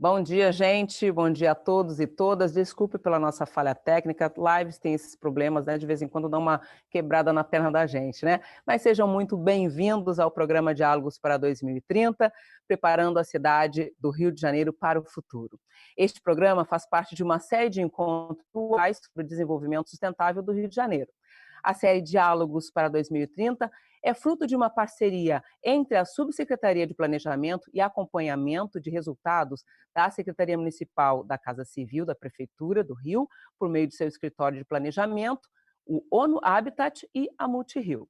Bom dia, gente. Bom dia a todos e todas. Desculpe pela nossa falha técnica. Lives têm esses problemas, né? De vez em quando dá uma quebrada na perna da gente, né? Mas sejam muito bem-vindos ao programa Diálogos para 2030, preparando a cidade do Rio de Janeiro para o futuro. Este programa faz parte de uma série de encontros sobre o desenvolvimento sustentável do Rio de Janeiro. A série Diálogos para 2030 é fruto de uma parceria entre a Subsecretaria de Planejamento e Acompanhamento de Resultados da Secretaria Municipal da Casa Civil da Prefeitura do Rio, por meio de seu escritório de planejamento, o ONU Habitat e a Multirio.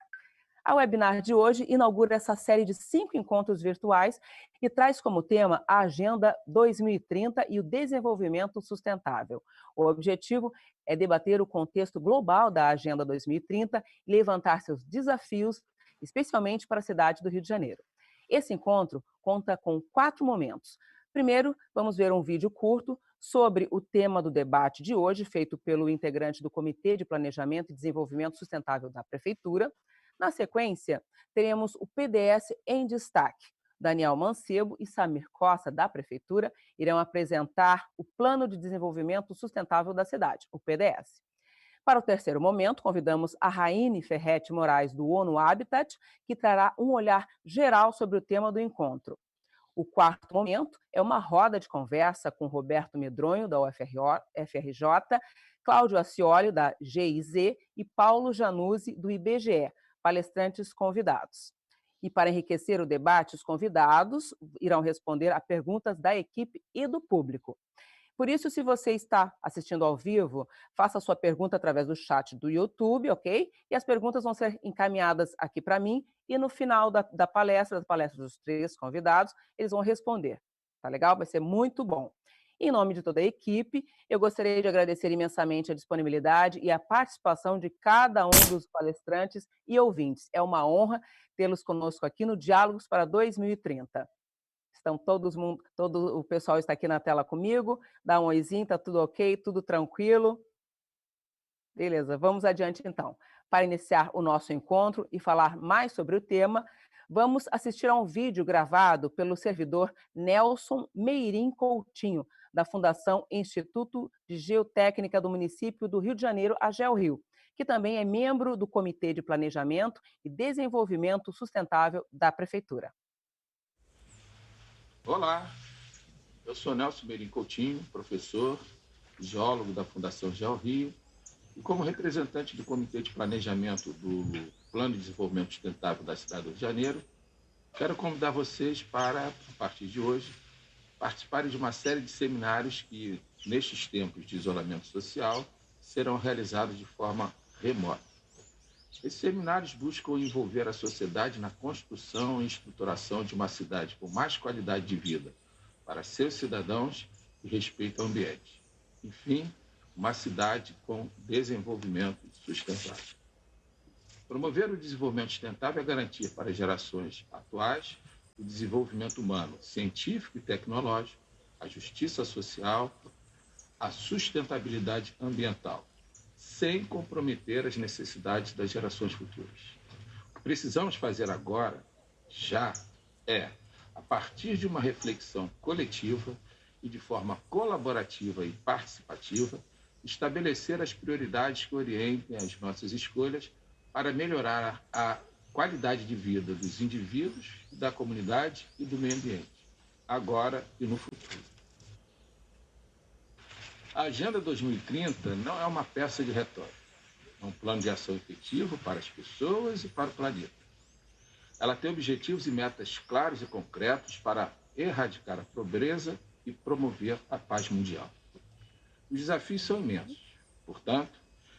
A webinar de hoje inaugura essa série de 5 encontros virtuais e traz como tema a Agenda 2030 e o desenvolvimento sustentável. O objetivo é debater o contexto global da Agenda 2030 e levantar seus desafios, especialmente para a cidade do Rio de Janeiro. Esse encontro conta com 4 momentos. Primeiro, vamos ver um vídeo curto sobre o tema do debate de hoje, feito pelo integrante do Comitê de Planejamento e Desenvolvimento Sustentável da Prefeitura. Na sequência, teremos o PDS em destaque. Daniel Mancebo e Samir Costa, da Prefeitura, irão apresentar o Plano de Desenvolvimento Sustentável da cidade, o PDS. Para o terceiro momento, convidamos a Raine Ferretti Moraes, do ONU Habitat, que trará um olhar geral sobre o tema do encontro. O quarto momento é uma roda de conversa com Roberto Medronho, da UFRJ, Cláudio Ascioli, da GIZ, e Paulo Januzzi, do IBGE, palestrantes convidados. E para enriquecer o debate, os convidados irão responder a perguntas da equipe e do público. Por isso, se você está assistindo ao vivo, faça a sua pergunta através do chat do YouTube, ok? E as perguntas vão ser encaminhadas aqui para mim e no final da palestra dos 3 convidados, eles vão responder. Tá legal? Vai ser muito bom. Em nome de toda a equipe, eu gostaria de agradecer imensamente a disponibilidade e a participação de cada um dos palestrantes e ouvintes. É uma honra tê-los conosco aqui no Diálogos para 2030. Estão todo o pessoal está aqui na tela comigo. Dá um oizinho, tá tudo ok, tudo tranquilo? Beleza, vamos adiante então. Para iniciar o nosso encontro e falar mais sobre o tema, vamos assistir a um vídeo gravado pelo servidor Nelson Meirim Coutinho, da Fundação Instituto de Geotécnica do município do Rio de Janeiro, a GeoRio, que também é membro do Comitê de Planejamento e Desenvolvimento Sustentável da Prefeitura. Olá, eu sou Nelson Meirim Coutinho, professor, geólogo da Fundação GeoRio, e como representante do Comitê de Planejamento do Plano de Desenvolvimento Sustentável da cidade do Rio de Janeiro, quero convidar vocês para, a partir de hoje, participarem de uma série de seminários que, nestes tempos de isolamento social, serão realizados de forma remota. Esses seminários buscam envolver a sociedade na construção e estruturação de uma cidade com mais qualidade de vida para seus cidadãos e respeito ao ambiente. Enfim, uma cidade com desenvolvimento sustentável. Promover o desenvolvimento sustentável é garantir para as gerações atuais o desenvolvimento humano, científico e tecnológico, a justiça social, a sustentabilidade ambiental, sem comprometer as necessidades das gerações futuras. O que precisamos fazer agora, já, a partir de uma reflexão coletiva e de forma colaborativa e participativa, estabelecer as prioridades que orientem as nossas escolhas para melhorar a qualidade de vida dos indivíduos, da comunidade e do meio ambiente, agora e no futuro. A Agenda 2030 não é uma peça de retórica, é um plano de ação efetivo para as pessoas e para o planeta. Ela tem objetivos e metas claros e concretos para erradicar a pobreza e promover a paz mundial. Os desafios são imensos, portanto,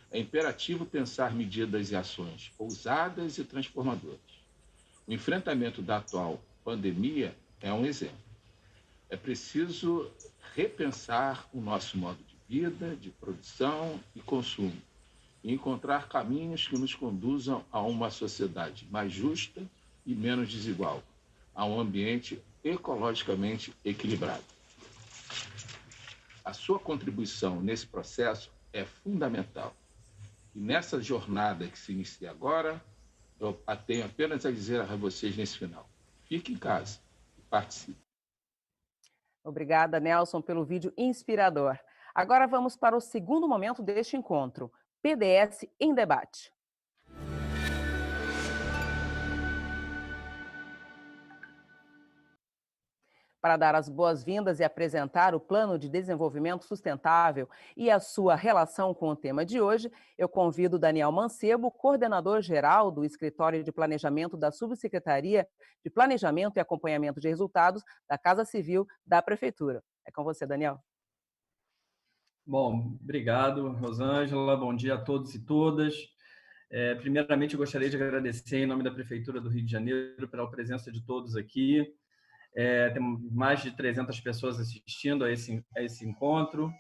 é imperativo pensar medidas e ações ousadas e transformadoras. O enfrentamento da atual pandemia é um exemplo. É preciso repensar o nosso modo de vida, de produção e consumo, e encontrar caminhos que nos conduzam a uma sociedade mais justa e menos desigual, a um ambiente ecologicamente equilibrado. A sua contribuição nesse processo é fundamental. E nessa jornada que se inicia agora, eu tenho apenas a dizer a vocês nesse final: fique em casa e participe. Obrigada, Nelson, pelo vídeo inspirador. Agora vamos para o segundo momento deste encontro, PDS em debate. Para dar as boas-vindas e apresentar o Plano de Desenvolvimento Sustentável e a sua relação com o tema de hoje, eu convido Daniel Mancebo, coordenador-geral do Escritório de Planejamento da Subsecretaria de Planejamento e Acompanhamento de Resultados da Casa Civil da Prefeitura. É com você, Daniel. Bom, obrigado, Rosângela. Bom dia a todos e todas. Primeiramente, eu gostaria de agradecer, em nome da Prefeitura do Rio de Janeiro, pela presença de todos aqui. Temos mais de 300 pessoas assistindo a esse encontro.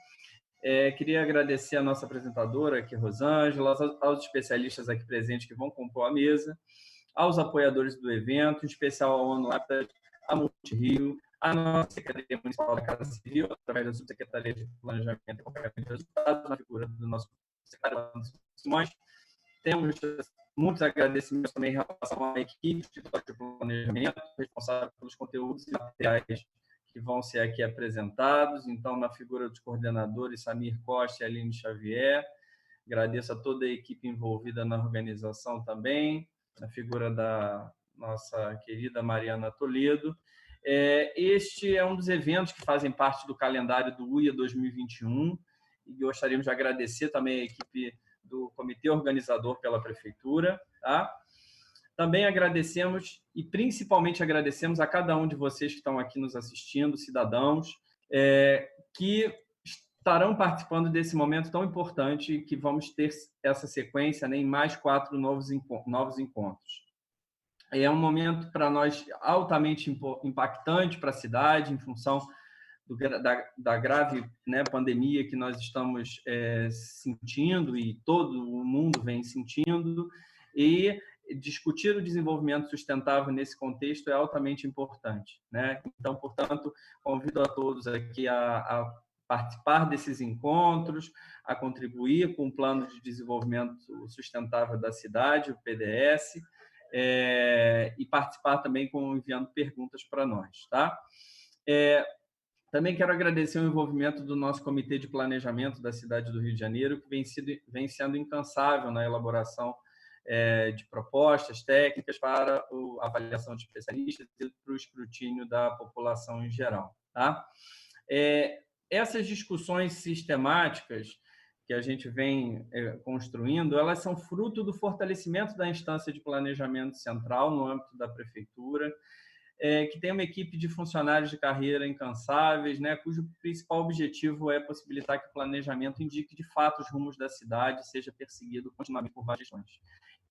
Queria agradecer a nossa apresentadora aqui, Rosângela, aos especialistas aqui presentes que vão compor a mesa, aos apoiadores do evento, em especial ao ONU Habitat, a Multirio, a nossa Secretaria Municipal da Casa Civil, através da Subsecretaria de Planejamento e Acompanhamento de Resultados, na figura do nosso secretário Simões. Temos muitos agradecimentos também em relação à equipe de planejamento, responsável pelos conteúdos e materiais que vão ser aqui apresentados. Então, na figura dos coordenadores Samir Costa e Aline Xavier, agradeço a toda a equipe envolvida na organização também, na figura da nossa querida Mariana Toledo. Este é um dos eventos que fazem parte do calendário do UIA 2021 e gostaríamos de agradecer também a equipe do comitê organizador pela Prefeitura. Tá? Também agradecemos e principalmente agradecemos a cada um de vocês que estão aqui nos assistindo, cidadãos, que estarão participando desse momento tão importante e que vamos ter essa sequência, né, em mais 4 novos encontros. É um momento para nós altamente impactante para a cidade, em função da grave, né, pandemia que nós estamos sentindo e todo o mundo vem sentindo, e discutir o desenvolvimento sustentável nesse contexto é altamente importante, né? Então, portanto, convido a todos aqui a participar desses encontros, a contribuir com o Plano de Desenvolvimento Sustentável da cidade, o PDS, e participar também enviando perguntas para nós, tá? Também quero agradecer o envolvimento do nosso Comitê de Planejamento da cidade do Rio de Janeiro, que vem sendo incansável na elaboração de propostas técnicas para a avaliação de especialistas e para o escrutínio da população em geral. Tá? Essas discussões sistemáticas que a gente vem construindo, elas são fruto do fortalecimento da instância de planejamento central no âmbito da Prefeitura, que tem uma equipe de funcionários de carreira incansáveis, né, cujo principal objetivo é possibilitar que o planejamento indique de fato os rumos da cidade e seja perseguido continuamente por várias gestões.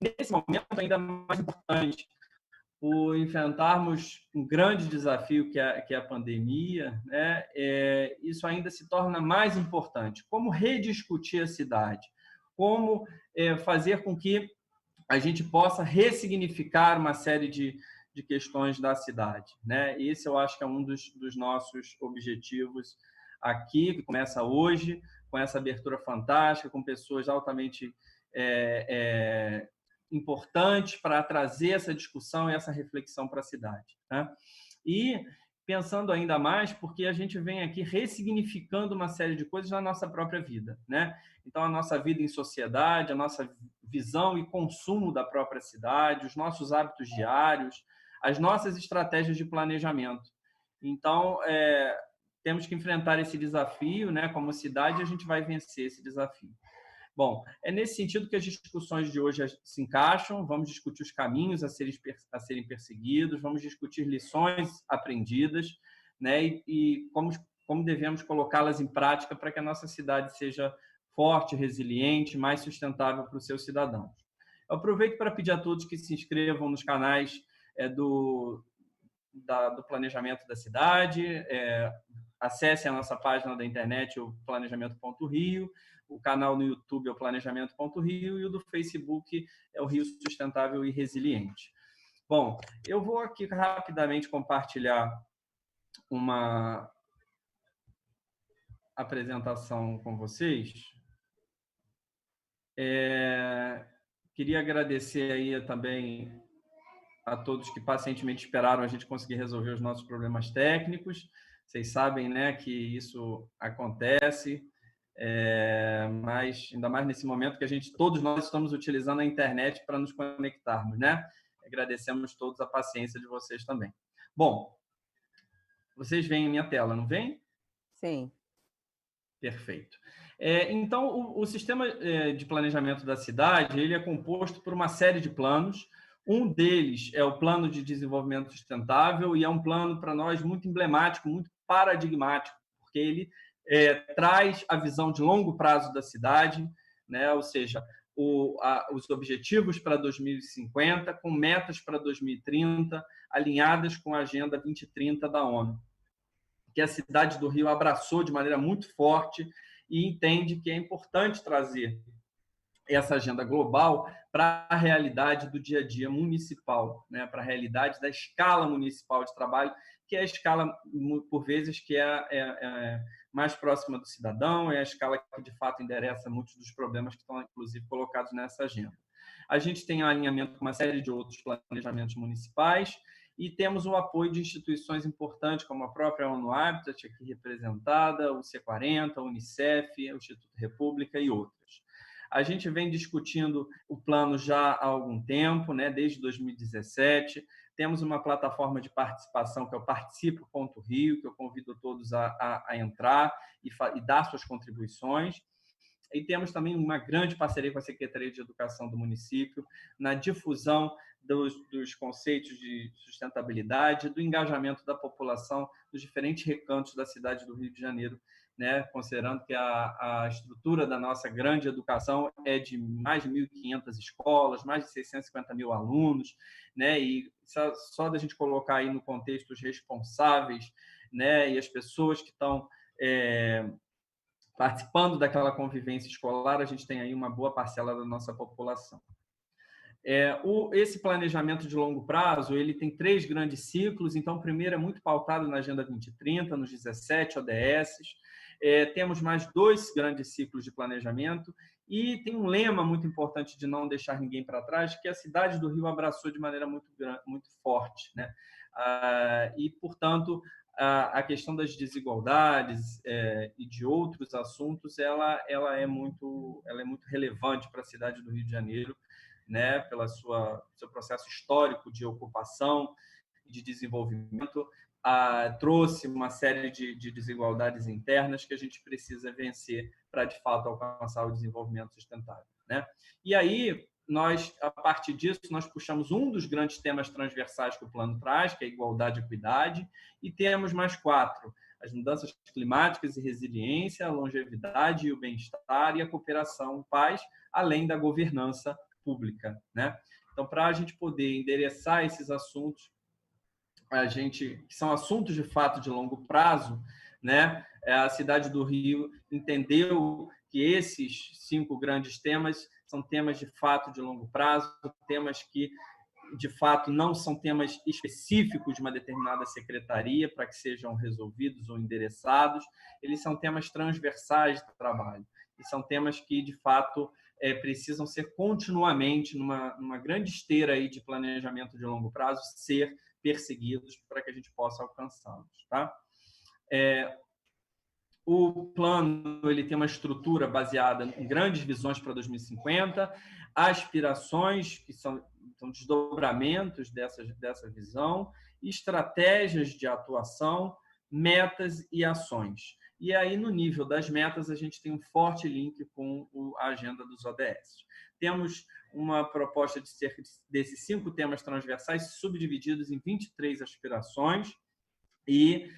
Nesse momento, ainda mais importante, por enfrentarmos um grande desafio que é a pandemia, né, isso ainda se torna mais importante. Como rediscutir a cidade? Como fazer com que a gente possa ressignificar uma série de questões da cidade, né? Esse eu acho que é um dos nossos objetivos aqui, que começa hoje, com essa abertura fantástica, com pessoas altamente importantes para trazer essa discussão e essa reflexão para a cidade, né? E pensando ainda mais, porque a gente vem aqui ressignificando uma série de coisas na nossa própria vida, né? Então, a nossa vida em sociedade, a nossa visão e consumo da própria cidade, os nossos hábitos diários, as nossas estratégias de planejamento. Então, temos que enfrentar esse desafio, né? Como cidade, a gente vai vencer esse desafio. Bom, é nesse sentido que as discussões de hoje se encaixam. Vamos discutir os caminhos a serem perseguidos, vamos discutir lições aprendidas, né? E como devemos colocá-las em prática para que a nossa cidade seja forte, resiliente, mais sustentável para os seus cidadãos. Eu aproveito para pedir a todos que se inscrevam nos canais do planejamento da cidade, acessem a nossa página da internet, o planejamento.rio, o canal no YouTube é o planejamento.rio e o do Facebook é o Rio Sustentável e Resiliente. Bom, eu vou aqui rapidamente compartilhar uma apresentação com vocês. Queria agradecer aí também a todos que pacientemente esperaram a gente conseguir resolver os nossos problemas técnicos. Vocês sabem, né, que isso acontece, mas ainda mais nesse momento que todos nós estamos utilizando a internet para nos conectarmos, né? Agradecemos todos a paciência de vocês também. Bom, vocês veem minha tela, não veem? Sim. Perfeito. Então, o sistema de planejamento da cidade ele é composto por uma série de planos. Um deles é o Plano de Desenvolvimento Sustentável e é um plano, para nós, muito emblemático, muito paradigmático, porque ele traz a visão de longo prazo da cidade, né? Ou seja, os objetivos para 2050, com metas para 2030, alinhadas com a Agenda 2030 da ONU, que a cidade do Rio abraçou de maneira muito forte e entende que é importante trazer essa agenda global para a realidade do dia a dia municipal, né? Para a realidade da escala municipal de trabalho, que é a escala, por vezes, que é mais próxima do cidadão, é a escala que, de fato, endereça muitos dos problemas que estão, inclusive, colocados nessa agenda. A gente tem um alinhamento com uma série de outros planejamentos municipais e temos o apoio de instituições importantes, como a própria ONU Habitat, aqui representada, o C40, a Unicef, o Instituto República e outras. A gente vem discutindo o plano já há algum tempo, né? Desde 2017. Temos uma plataforma de participação, que é o Participo.rio, que eu convido todos a entrar e dar suas contribuições. E temos também uma grande parceria com a Secretaria de Educação do município na difusão dos conceitos de sustentabilidade, do engajamento da população dos diferentes recantos da cidade do Rio de Janeiro, né? Considerando que a estrutura da nossa grande educação é de mais de 1.500 escolas, mais de 650 mil alunos, né? E só da gente colocar aí no contexto os responsáveis, né? E as pessoas que estão participando daquela convivência escolar, a gente tem aí uma boa parcela da nossa população. Esse planejamento de longo prazo ele tem 3 grandes ciclos. Então, o primeiro é muito pautado na Agenda 2030, nos 17 ODS. Temos mais 2 grandes ciclos de planejamento e tem um lema muito importante de não deixar ninguém para trás, que a cidade do Rio abraçou de maneira muito forte, né? E, portanto, a questão das desigualdades e de outros assuntos ela é muito relevante para a cidade do Rio de Janeiro, né, pela seu processo histórico de ocupação e de desenvolvimento, trouxe uma série de desigualdades internas que a gente precisa vencer para, de fato, alcançar o desenvolvimento sustentável, né? E aí, a partir disso, nós puxamos um dos grandes temas transversais que o plano traz, que é a igualdade e equidade, e temos mais 4, as mudanças climáticas e resiliência, a longevidade e o bem-estar e a cooperação, paz, além da governança pública, né? Então, para a gente poder endereçar esses assuntos, que são assuntos de fato de longo prazo, né? A cidade do Rio entendeu que esses 5 grandes temas são temas de fato de longo prazo, temas que de fato não são temas específicos de uma determinada secretaria para que sejam resolvidos ou endereçados, eles são temas transversais do trabalho, e são temas que de fato precisam ser continuamente, numa grande esteira aí de planejamento de longo prazo, ser perseguidos para que a gente possa alcançá-los, tá? O plano ele tem uma estrutura baseada em grandes visões para 2050, aspirações, que são desdobramentos dessa visão, estratégias de atuação, metas e ações. E aí, no nível das metas, a gente tem um forte link com a agenda dos ODS. Temos uma proposta de cerca desses 5 temas transversais subdivididos em 23 aspirações, e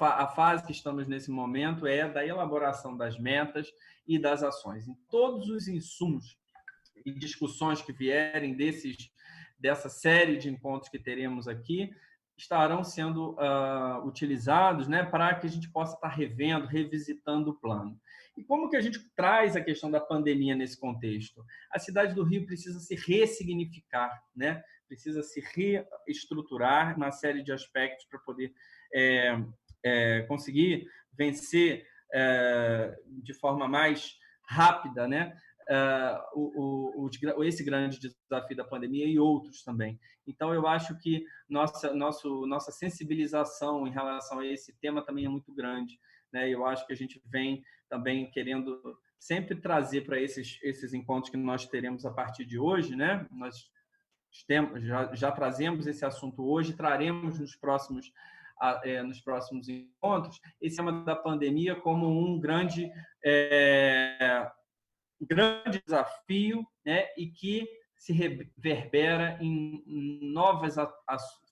a fase que estamos nesse momento é da elaboração das metas e das ações. Em todos os insumos e discussões que vierem dessa série de encontros que teremos aqui, estarão sendo utilizados, né, para que a gente possa estar revisitando o plano. E como que a gente traz a questão da pandemia nesse contexto? A cidade do Rio precisa se ressignificar, né? Precisa se reestruturar uma série de aspectos para poder conseguir vencer de forma mais rápida, né, esse grande desafio da pandemia e outros também. Então, eu acho que nossa sensibilização em relação a esse tema também é muito grande, né? Eu acho que a gente vem também querendo sempre trazer para esses encontros que nós teremos a partir de hoje, né? Nós já trazemos esse assunto hoje, traremos nos próximos encontros esse tema da pandemia como um grande desafio, né? E que se reverbera em novas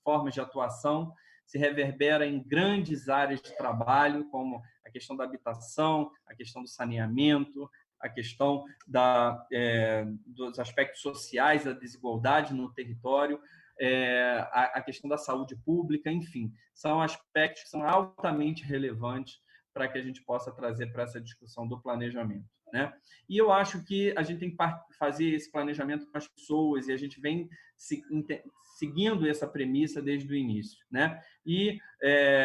formas de atuação, se reverbera em grandes áreas de trabalho, como a questão da habitação, a questão do saneamento, a questão dos aspectos sociais, da desigualdade no território, a questão da saúde pública, enfim, são aspectos que são altamente relevantes para que a gente possa trazer para essa discussão do planejamento, né? E eu acho que a gente tem que fazer esse planejamento com as pessoas, e a gente vem seguindo essa premissa desde o início, né? E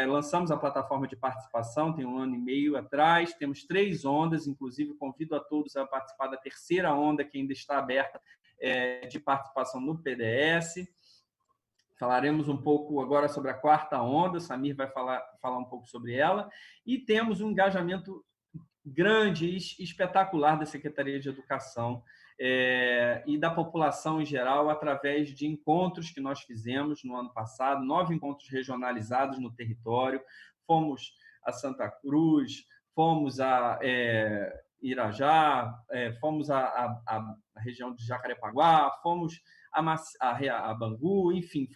lançamos a plataforma de participação, tem 1 ano e meio atrás, temos 3 ondas, inclusive convido a todos a participar da 3ª onda, que ainda está aberta, de participação no PDS. Falaremos um pouco agora sobre a 4ª onda, o Samir vai falar um pouco sobre ela, e temos um engajamento grande e espetacular da Secretaria de Educação e da população em geral, através de encontros que nós fizemos no ano passado, 9 encontros regionalizados no território. Fomos a Santa Cruz, fomos a Irajá, fomos à região de Jacarepaguá, fomos a Bangu, enfim,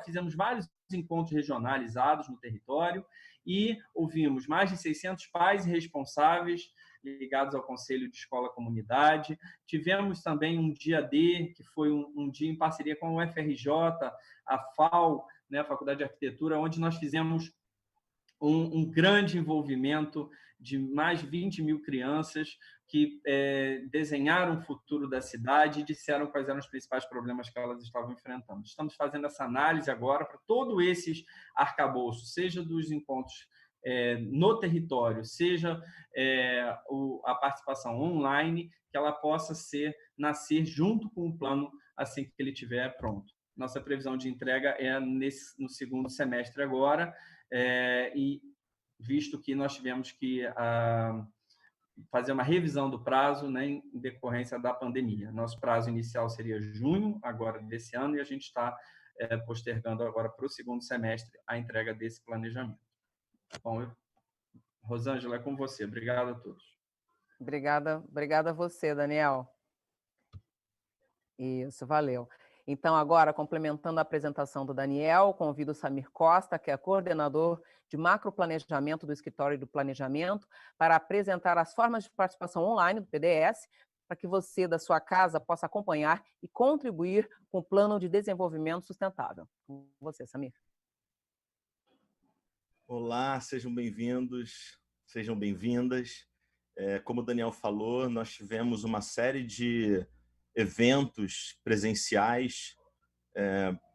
fizemos vários encontros regionalizados no território e ouvimos mais de 600 pais e responsáveis ligados ao Conselho de Escola Comunidade. Tivemos também um dia D, que foi um dia em parceria com o FRJ, a FAO, né, a Faculdade de Arquitetura, onde nós fizemos um grande envolvimento de mais de 20 mil crianças que desenharam o futuro da cidade e disseram quais eram os principais problemas que elas estavam enfrentando. Estamos fazendo essa análise agora para todos esses arcabouços, seja dos encontros no território, seja a participação online, que ela possa nascer junto com o plano assim que ele estiver pronto. Nossa previsão de entrega é no segundo semestre agora, e visto que nós tivemos que fazer uma revisão do prazo, né, em decorrência da pandemia. Nosso prazo inicial seria junho, agora desse ano, e a gente está postergando agora para o segundo semestre a entrega desse planejamento. Bom, Rosângela, é com você. Obrigado a todos. Obrigada a você, Daniel. Isso, valeu. Então, agora, complementando a apresentação do Daniel, convido o Samir Costa, que é coordenador de macroplanejamento do Escritório do Planejamento, para apresentar as formas de participação online do PDS, para que você, da sua casa, possa acompanhar e contribuir com o Plano de Desenvolvimento Sustentável. Com você, Samir. Olá, sejam bem-vindos, sejam bem-vindas. Como o Daniel falou, nós tivemos uma série de eventos presenciais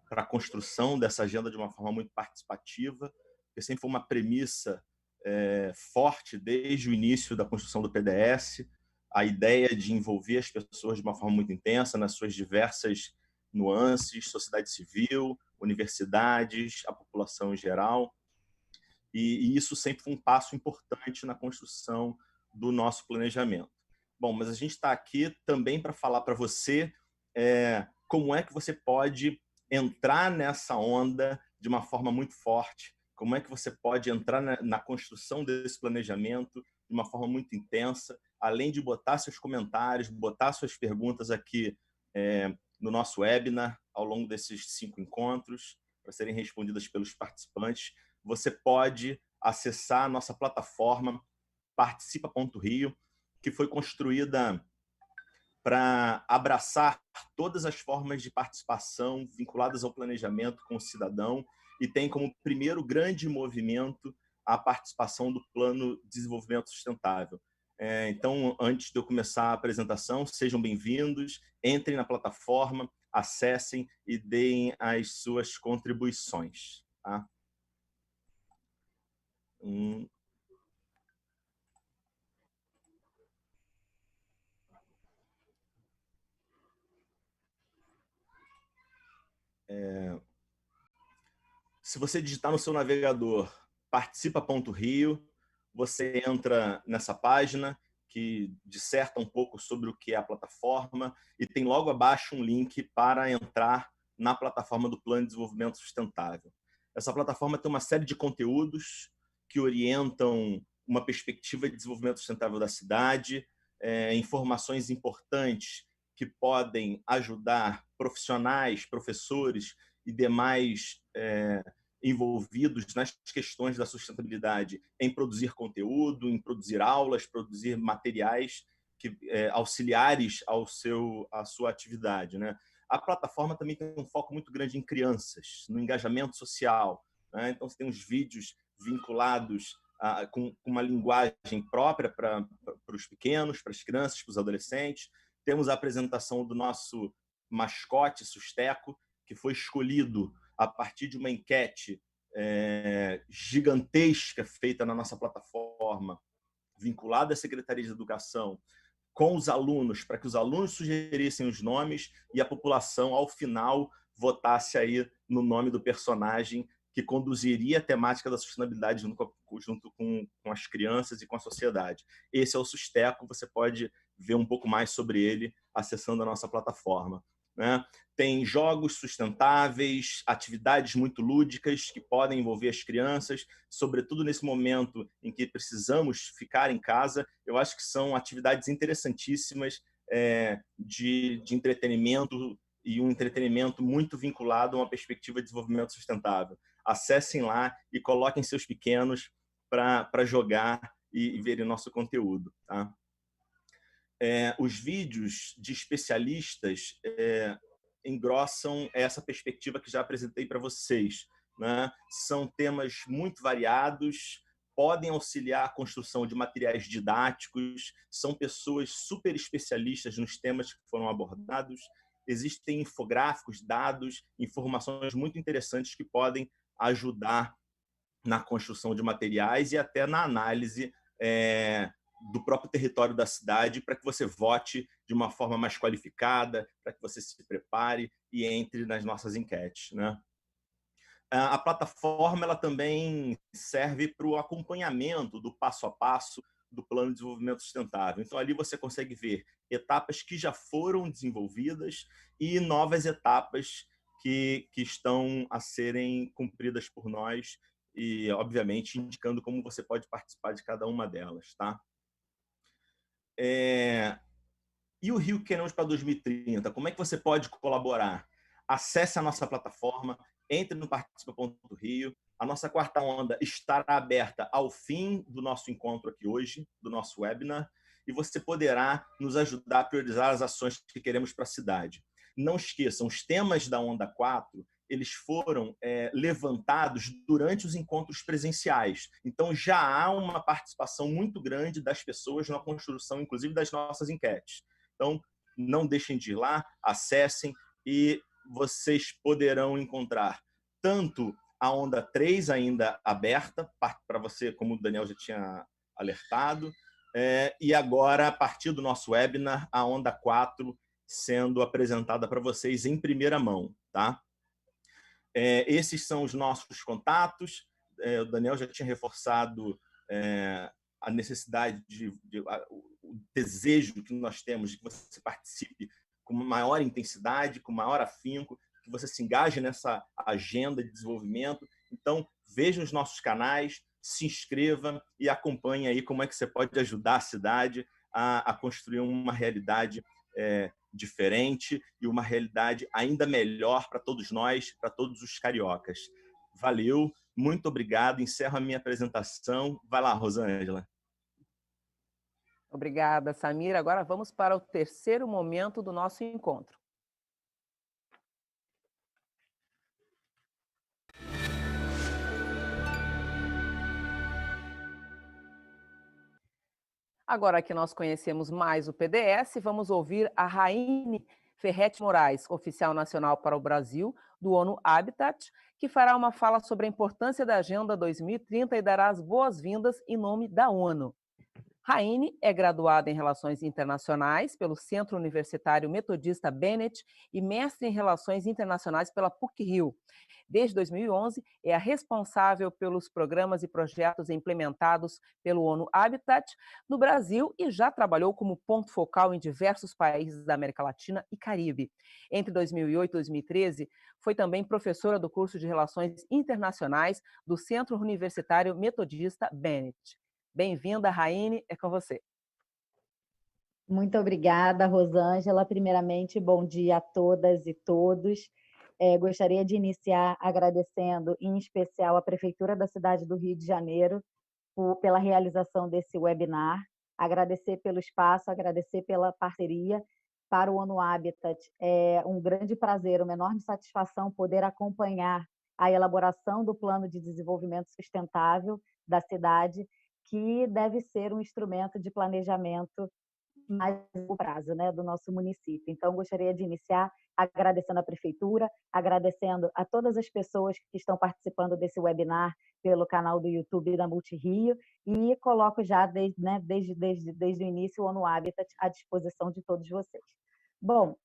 para a construção dessa agenda de uma forma muito participativa, que sempre foi uma premissa forte desde o início da construção do PDS, a ideia de envolver as pessoas de uma forma muito intensa nas suas diversas nuances, sociedade civil, universidades, a população em geral. E isso sempre foi um passo importante na construção do nosso planejamento. Bom, mas a gente está aqui também para falar para você como é que você pode entrar nessa onda de uma forma muito forte, como é que você pode entrar na construção desse planejamento de uma forma muito intensa, além de botar seus comentários, botar suas perguntas aqui no nosso webinar, ao longo desses 5 encontros, para serem respondidas pelos participantes. Você pode acessar a nossa plataforma participa.rio, que foi construída para abraçar todas as formas de participação vinculadas ao planejamento com o cidadão e tem como primeiro grande movimento a participação do Plano de Desenvolvimento Sustentável. Então, antes de eu começar a apresentação, sejam bem-vindos, entrem na plataforma, acessem e deem as suas contribuições. Tá? Se você digitar no seu navegador participa.rio, você entra nessa página que disserta um pouco sobre o que é a plataforma e tem logo abaixo um link para entrar na plataforma do Plano de Desenvolvimento Sustentável. Essa plataforma tem uma série de conteúdos que orientam uma perspectiva de desenvolvimento sustentável da cidade, informações importantes que podem ajudar profissionais, professores e demais envolvidos nas questões da sustentabilidade em produzir conteúdo, em produzir aulas, produzir materiais auxiliares à sua atividade, né? A plataforma também tem um foco muito grande em crianças, no engajamento social, né? Então, você tem uns vídeos vinculados com uma linguagem própria para os pequenos, para as crianças, para os adolescentes. Temos a apresentação do nosso mascote, Susteco, que foi escolhido a partir de uma enquete gigantesca feita na nossa plataforma, vinculada à Secretaria de Educação, com os alunos, para que os alunos sugerissem os nomes e a população, ao final, votasse aí no nome do personagem que conduziria a temática da sustentabilidade junto com as crianças e com a sociedade. Esse é o Susteco, você pode ver um pouco mais sobre ele acessando a nossa plataforma, né? Tem jogos sustentáveis, atividades muito lúdicas que podem envolver as crianças, sobretudo nesse momento em que precisamos ficar em casa. Eu acho que são atividades interessantíssimas de entretenimento, e um entretenimento muito vinculado a uma perspectiva de desenvolvimento sustentável. Acessem lá e coloquem seus pequenos para jogar e verem nosso conteúdo, tá? Os vídeos de especialistas engrossam essa perspectiva que já apresentei para vocês, né? São temas muito variados, podem auxiliar a construção de materiais didáticos, são pessoas super especialistas nos temas que foram abordados, existem infográficos, dados, informações muito interessantes que podem ajudar na construção de materiais e até na análise do próprio território da cidade, para que você vote de uma forma mais qualificada, para que você se prepare e entre nas nossas enquetes, né? A plataforma ela também serve para o acompanhamento do passo a passo do Plano de Desenvolvimento Sustentável. Então, ali você consegue ver etapas que já foram desenvolvidas e novas etapas que estão a serem cumpridas por nós e, obviamente, indicando como você pode participar de cada uma delas, tá? E o Rio que Queremos para 2030? Como é que você pode colaborar? Acesse a nossa plataforma, entre no Participa.rio. A nossa quarta onda estará aberta ao fim do nosso encontro aqui hoje, do nosso webinar, e você poderá nos ajudar a priorizar as ações que queremos para a cidade. Não esqueçam, os temas da Onda 4, eles foram levantados durante os encontros presenciais. Então, já há uma participação muito grande das pessoas na construção, inclusive, das nossas enquetes. Então, não deixem de ir lá, acessem e vocês poderão encontrar tanto a Onda 3 ainda aberta, para você, como o Daniel já tinha alertado, e agora, a partir do nosso webinar, a Onda 4 sendo apresentada para vocês em primeira mão, tá? Esses são os nossos contatos. O Daniel já tinha reforçado a necessidade, o desejo que nós temos de que você participe com maior intensidade, com maior afinco, que você se engaje nessa agenda de desenvolvimento. Então, veja os nossos canais, se inscreva e acompanhe aí como é que você pode ajudar a cidade a construir uma realidade diferente e uma realidade ainda melhor para todos nós, para todos os cariocas. Valeu, muito obrigado. Encerro a minha apresentação. Vai lá, Rosângela. Obrigada, Samir. Agora vamos para o terceiro momento do nosso encontro. Agora que nós conhecemos mais o PDS, vamos ouvir a Raine Ferretti Moraes, oficial nacional para o Brasil, do ONU Habitat, que fará uma fala sobre a importância da Agenda 2030 e dará as boas-vindas em nome da ONU. Raine é graduada em Relações Internacionais pelo Centro Universitário Metodista Bennett e mestre em Relações Internacionais pela PUC-Rio. Desde 2011, é a responsável pelos programas e projetos implementados pelo ONU Habitat no Brasil e já trabalhou como ponto focal em diversos países da América Latina e Caribe. Entre 2008 e 2013, foi também professora do curso de Relações Internacionais do Centro Universitário Metodista Bennett. Bem-vinda, Raine, é com você. Muito obrigada, Rosângela. Primeiramente, bom dia a todas e todos. Gostaria de iniciar agradecendo, em especial, a Prefeitura da cidade do Rio de Janeiro pela realização desse webinar, agradecer pelo espaço, agradecer pela parceria para o ONU Habitat. É um grande prazer, uma enorme satisfação poder acompanhar a elaboração do Plano de Desenvolvimento Sustentável da cidade, que deve ser um instrumento de planejamento mais longo prazo, né, do nosso município. Então, gostaria de iniciar agradecendo a Prefeitura, agradecendo a todas as pessoas que estão participando desse webinar pelo canal do YouTube da Multirio e coloco já desde o início o ONU Habitat à disposição de todos vocês. Bom,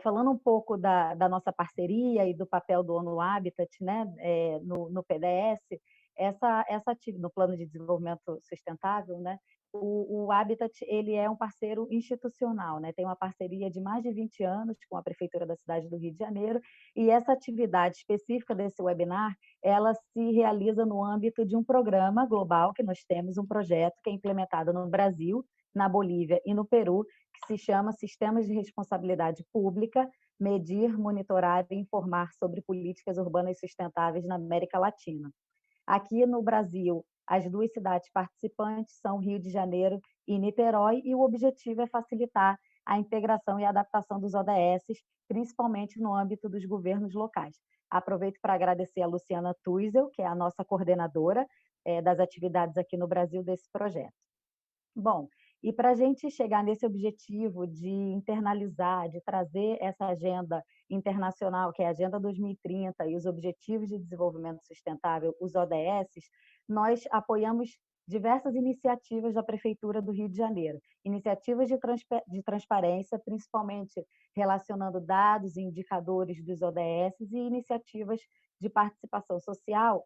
falando um pouco da nossa parceria e do papel do ONU Habitat, né, no PDS, no Plano de Desenvolvimento Sustentável, né, o Habitat ele é um parceiro institucional, né, tem uma parceria de mais de 20 anos com a Prefeitura da cidade do Rio de Janeiro, e essa atividade específica desse webinar, ela se realiza no âmbito de um programa global que nós temos, um projeto que é implementado no Brasil, na Bolívia e no Peru, que se chama Sistemas de Responsabilidade Pública, Medir, Monitorar e Informar sobre Políticas Urbanas Sustentáveis na América Latina. Aqui no Brasil, as duas cidades participantes são Rio de Janeiro e Niterói, e o objetivo é facilitar a integração e a adaptação dos ODS, principalmente no âmbito dos governos locais. Aproveito para agradecer a Luciana Tuizel, que é a nossa coordenadora das atividades aqui no Brasil desse projeto. Bom, e para a gente chegar nesse objetivo de internalizar, de trazer essa agenda internacional, que é a Agenda 2030 e os Objetivos de Desenvolvimento Sustentável, os ODS, nós apoiamos diversas iniciativas da Prefeitura do Rio de Janeiro, iniciativas de transparência, principalmente relacionando dados e indicadores dos ODS e iniciativas de participação social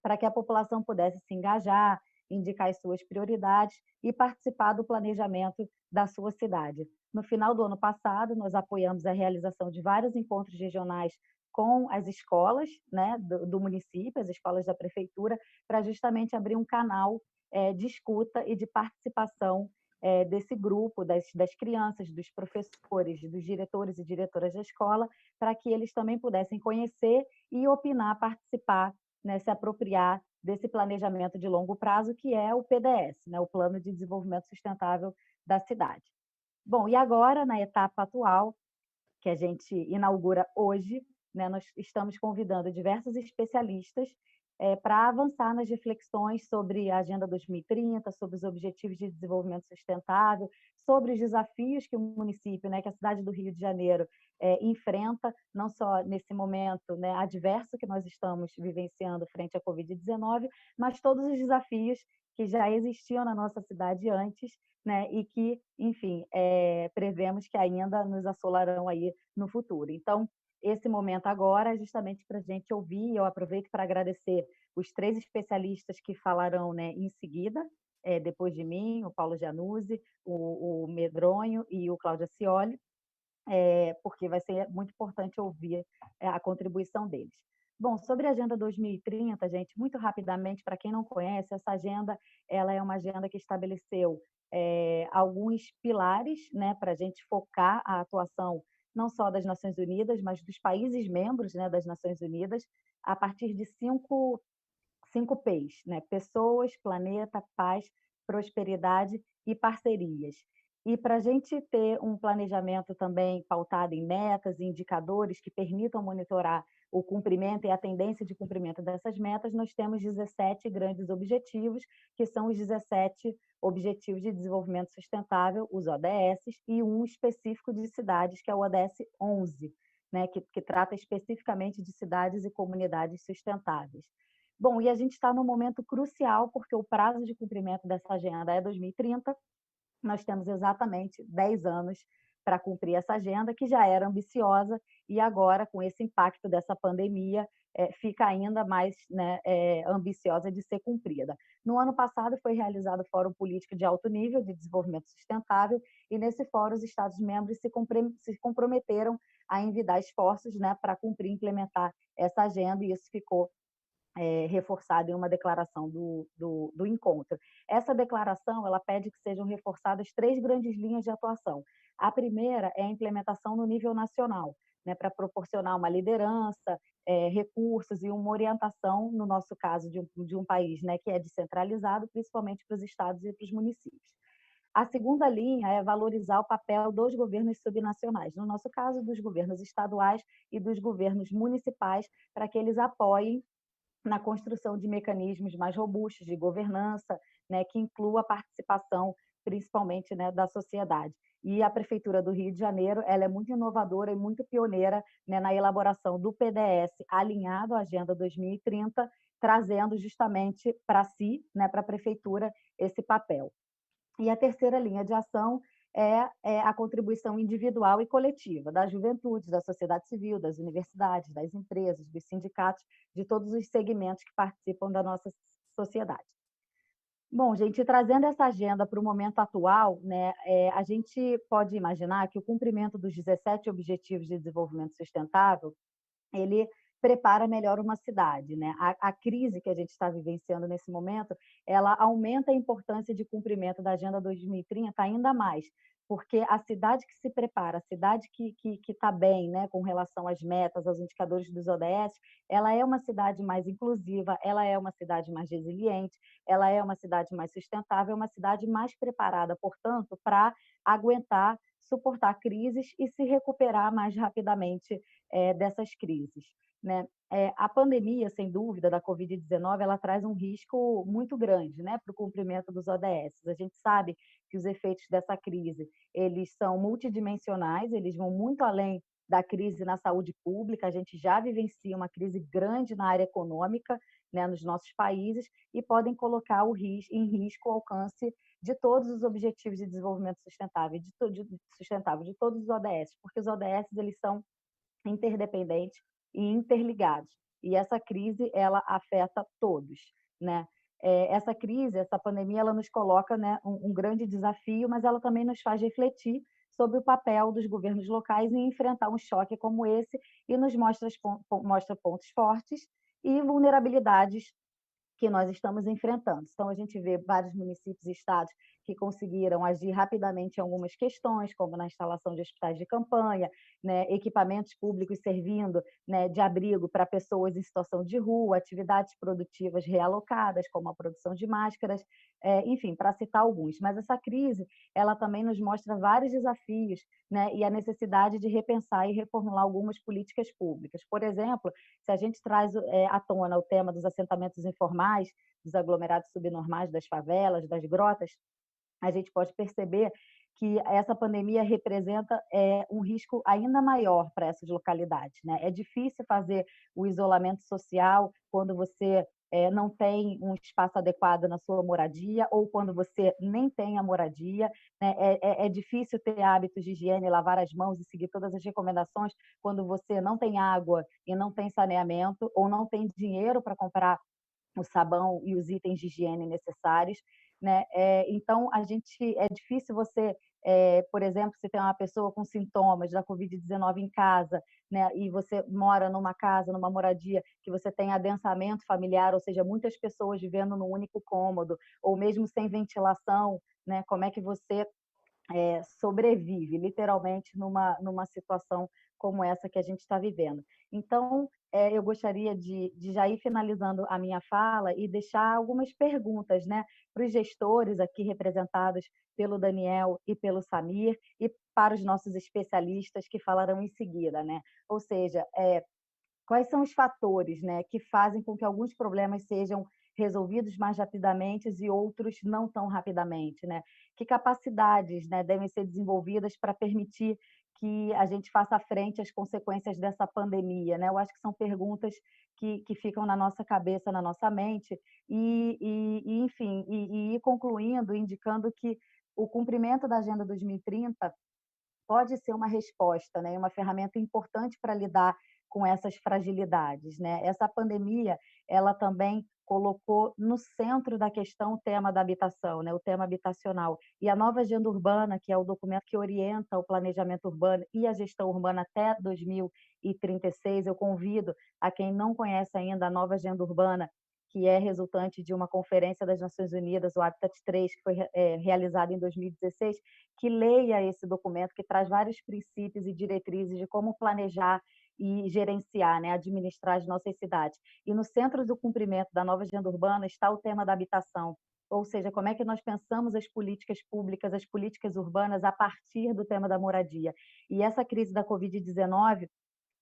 para que a população pudesse se engajar, indicar as suas prioridades e participar do planejamento da sua cidade. No final do ano passado, nós apoiamos a realização de vários encontros regionais com as escolas, né, do município, as escolas da prefeitura, para justamente abrir um canal de escuta e de participação desse grupo, das crianças, dos professores, dos diretores e diretoras da escola, para que eles também pudessem conhecer e opinar, participar, né, se apropriar desse planejamento de longo prazo, que é o PDS, né, o Plano de Desenvolvimento Sustentável da cidade. Bom, e agora, na etapa atual, que a gente inaugura hoje, né, nós estamos convidando diversos especialistas para avançar nas reflexões sobre a Agenda 2030, sobre os Objetivos de Desenvolvimento Sustentável, sobre os desafios que o município, né, que a cidade do Rio de Janeiro enfrenta, não só nesse momento, né, adverso que nós estamos vivenciando frente à Covid-19, mas todos os desafios que já existiam na nossa cidade antes, né, e que, enfim, prevemos que ainda nos assolarão aí no futuro. Então, esse momento agora é justamente para a gente ouvir. Eu aproveito para agradecer os 3 especialistas que falarão, né, em seguida, depois de mim, o Paulo Januzzi, o Medronho e o Cláudio Scioli, porque vai ser muito importante ouvir a contribuição deles. Bom, sobre a Agenda 2030, gente, muito rapidamente, para quem não conhece, essa agenda ela é uma agenda que estabeleceu alguns pilares, né, para a gente focar a atuação não só das Nações Unidas, mas dos países membros, né, das Nações Unidas, a partir de 5 P's, né? Pessoas, planeta, paz, prosperidade e parcerias. E para a gente ter um planejamento também pautado em metas e indicadores que permitam monitorar o cumprimento e a tendência de cumprimento dessas metas, nós temos 17 grandes objetivos, que são os 17 Objetivos de Desenvolvimento Sustentável, os ODS, e um específico de cidades, que é o ODS 11, né, que trata especificamente de cidades e comunidades sustentáveis. Bom, e a gente está num momento crucial, porque o prazo de cumprimento dessa agenda é 2030. Nós temos exatamente 10 anos para cumprir essa agenda, que já era ambiciosa, e agora, com esse impacto dessa pandemia, fica ainda mais, né, ambiciosa de ser cumprida. No ano passado, foi realizado o Fórum Político de Alto Nível de Desenvolvimento Sustentável, e nesse fórum os Estados-membros se comprometeram a envidar esforços, né, para cumprir e implementar essa agenda, e isso ficou reforçado em uma declaração do encontro. Essa declaração ela pede que sejam reforçadas 3 grandes linhas de atuação. A primeira é a implementação no nível nacional, né, para proporcionar uma liderança, recursos e uma orientação, no nosso caso, de um país, né, que é descentralizado, principalmente para os estados e para os municípios. A segunda linha é valorizar o papel dos governos subnacionais, no nosso caso, dos governos estaduais e dos governos municipais, para que eles apoiem na construção de mecanismos mais robustos de governança, né, que inclua a participação, principalmente, né, da sociedade. E a Prefeitura do Rio de Janeiro ela é muito inovadora e muito pioneira, né, na elaboração do PDS alinhado à Agenda 2030, trazendo justamente para si, né, para a Prefeitura, esse papel. E a terceira linha de ação é a contribuição individual e coletiva das juventudes, da sociedade civil, das universidades, das empresas, dos sindicatos, de todos os segmentos que participam da nossa sociedade. Bom, gente, trazendo essa agenda para o momento atual, né, a gente pode imaginar que o cumprimento dos 17 Objetivos de Desenvolvimento Sustentável, ele prepara melhor uma cidade, né? A crise que a gente está vivenciando nesse momento, ela aumenta a importância de cumprimento da Agenda 2030 ainda mais, porque a cidade que se prepara, a cidade que está bem, né, com relação às metas, aos indicadores dos ODS, ela é uma cidade mais inclusiva, ela é uma cidade mais resiliente, ela é uma cidade mais sustentável, é uma cidade mais preparada, portanto, para aguentar, suportar crises e se recuperar mais rapidamente dessas crises, né? A pandemia, sem dúvida, da Covid-19, ela traz um risco muito grande, né, para o cumprimento dos ODS. A gente sabe que os efeitos dessa crise, eles são multidimensionais, eles vão muito além da crise na saúde pública, a gente já vivencia uma crise grande na área econômica, né, nos nossos países, e podem colocar em risco o alcance de todos os objetivos de desenvolvimento sustentável, de todos os ODS, porque os ODS eles são interdependentes e interligados. E essa crise ela afeta todos, né? Essa crise, essa pandemia, ela nos coloca, né, um grande desafio, mas ela também nos faz refletir sobre o papel dos governos locais em enfrentar um choque como esse e nos mostra pontos fortes e vulnerabilidades que nós estamos enfrentando. Então, a gente vê vários municípios e estados que conseguiram agir rapidamente em algumas questões, como na instalação de hospitais de campanha, né, equipamentos públicos servindo, né, de abrigo para pessoas em situação de rua, atividades produtivas realocadas, como a produção de máscaras, enfim, para citar alguns. Mas essa crise, ela também nos mostra vários desafios, né, e a necessidade de repensar e reformular algumas políticas públicas. Por exemplo, se a gente traz à tona o tema dos assentamentos informais, dos aglomerados subnormais, das favelas, das grotas, a gente pode perceber que essa pandemia representa um risco ainda maior para essas localidades, né? É difícil fazer o isolamento social quando você não tem um espaço adequado na sua moradia ou quando você nem tem a moradia, né? É difícil ter hábitos de higiene, lavar as mãos e seguir todas as recomendações quando você não tem água e não tem saneamento ou não tem dinheiro para comprar o sabão e os itens de higiene necessários, né? Então, é difícil você, por exemplo, se tem uma pessoa com sintomas da Covid-19 em casa, né? E você mora numa casa, numa moradia, que você tem adensamento familiar, ou seja, muitas pessoas vivendo num único cômodo, ou mesmo sem ventilação, né? Como é que você sobrevive, literalmente, numa situação como essa que a gente está vivendo. Então, eu gostaria de já ir finalizando a minha fala e deixar algumas perguntas, né, para os gestores aqui representados pelo Daniel e pelo Samir e para os nossos especialistas que falarão em seguida, né? Ou seja, quais são os fatores, né, que fazem com que alguns problemas sejam resolvidos mais rapidamente e outros não tão rapidamente, né? Que capacidades, né, devem ser desenvolvidas para permitir que a gente faça frente às consequências dessa pandemia, né? Eu acho que são perguntas que ficam na nossa cabeça, na nossa mente, enfim, ir concluindo, indicando que o cumprimento da Agenda 2030 pode ser uma resposta, né? Uma ferramenta importante para lidar com essas fragilidades, né? Essa pandemia, ela também colocou no centro da questão o tema da habitação, né? O tema habitacional. E a nova agenda urbana, que é o documento que orienta o planejamento urbano e a gestão urbana até 2036, eu convido a quem não conhece ainda a nova agenda urbana, que é resultante de uma conferência das Nações Unidas, o Habitat 3, que foi realizada em 2016, que leia esse documento, que traz vários princípios e diretrizes de como planejar e gerenciar, né, administrar as nossas cidades. E no centro do cumprimento da nova agenda urbana está o tema da habitação, ou seja, como é que nós pensamos as políticas públicas, as políticas urbanas a partir do tema da moradia. E essa crise da Covid-19,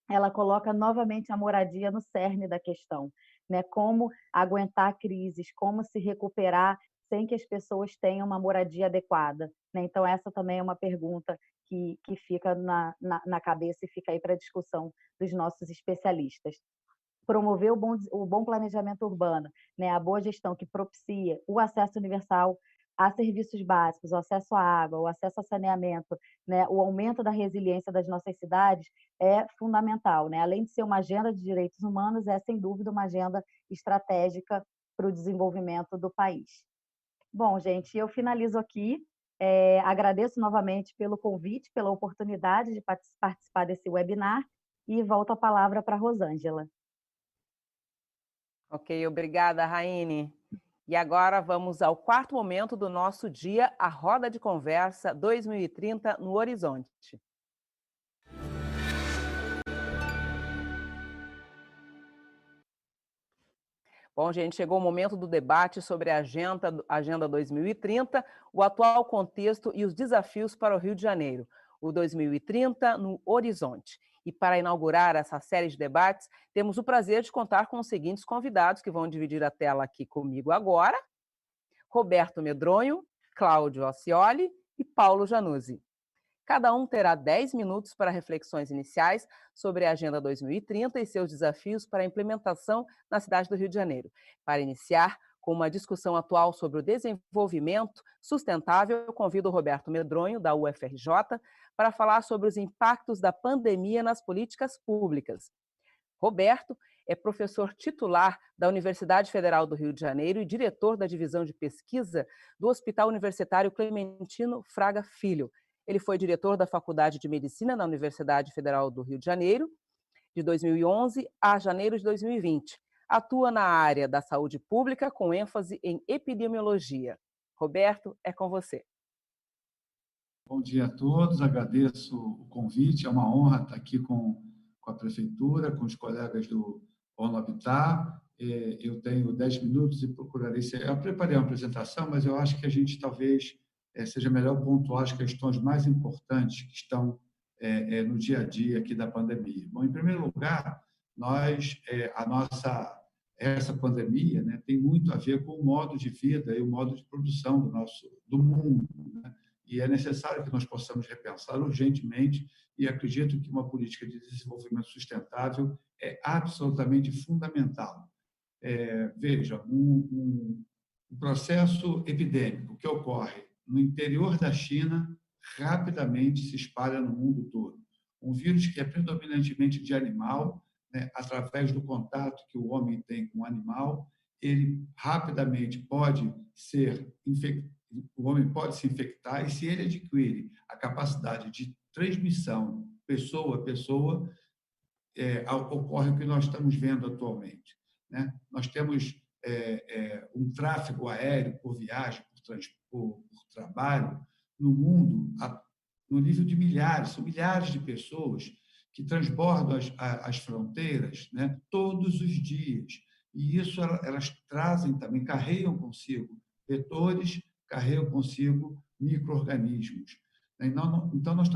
ela coloca novamente a moradia no cerne da questão, né? Como aguentar crises, como se recuperar sem que as pessoas tenham uma moradia adequada, né? Então, essa também é uma pergunta que fica na cabeça e fica aí para a discussão dos nossos especialistas. Promover o bom planejamento urbano, né? A boa gestão que propicia o acesso universal a serviços básicos, o acesso à água, o acesso a saneamento, né? O aumento da resiliência das nossas cidades é fundamental, né? Além de ser uma agenda de direitos humanos, é sem dúvida uma agenda estratégica para o desenvolvimento do país. Bom, gente, eu finalizo aqui. Agradeço novamente pelo convite, pela oportunidade de participar desse webinar e volto a palavra para a Rosângela. Ok, obrigada, Raine. E agora vamos ao quarto momento do nosso dia, a Roda de Conversa 2030 no Horizonte. Bom, gente, chegou o momento do debate sobre a Agenda 2030, o atual contexto e os desafios para o Rio de Janeiro, o 2030 no Horizonte. E para inaugurar essa série de debates, temos o prazer de contar com os seguintes convidados que vão dividir a tela aqui comigo agora: Roberto Medronho, Cláudio Alcioli e Paulo Januzzi. Cada um terá 10 minutos para reflexões iniciais sobre a Agenda 2030 e seus desafios para a implementação na cidade do Rio de Janeiro. Para iniciar com uma discussão atual sobre o desenvolvimento sustentável, eu convido o Roberto Medronho, da UFRJ, para falar sobre os impactos da pandemia nas políticas públicas. Roberto é professor titular da Universidade Federal do Rio de Janeiro e diretor da divisão de pesquisa do Hospital Universitário Clementino Fraga Filho. Ele foi diretor da Faculdade de Medicina na Universidade Federal do Rio de Janeiro, de 2011 a janeiro de 2020. Atua na área da saúde pública, com ênfase em epidemiologia. Roberto, é com você. Bom dia a todos, agradeço o convite, é uma honra estar aqui com a Prefeitura, com os colegas do ONU Habitat. Eu tenho 10 minutos e procurarei ser... Eu preparei uma apresentação, mas eu acho que a gente talvez seja melhor pontuar as questões mais importantes que estão no dia a dia aqui da pandemia. Bom, em primeiro lugar, essa pandemia, né, tem muito a ver com o modo de vida e o modo de produção do mundo, né? E é necessário que nós possamos repensar urgentemente, e acredito que uma política de desenvolvimento sustentável é absolutamente fundamental. Veja, um processo epidêmico que ocorre no interior da China rapidamente se espalha no mundo todo. Um vírus que é predominantemente de animal, né, através do contato que o homem tem com o animal, ele rapidamente pode ser infectado. O homem pode se infectar, e se ele adquire a capacidade de transmissão pessoa a pessoa, ocorre o que nós estamos vendo atualmente, né? Nós temos um tráfego aéreo por viagem, por trabalho, no mundo, no nível de milhares, são milhares de pessoas que transbordam as fronteiras, né, todos os dias. E isso elas trazem também, carregam consigo vetores, carregam consigo micro-organismos. Então, nós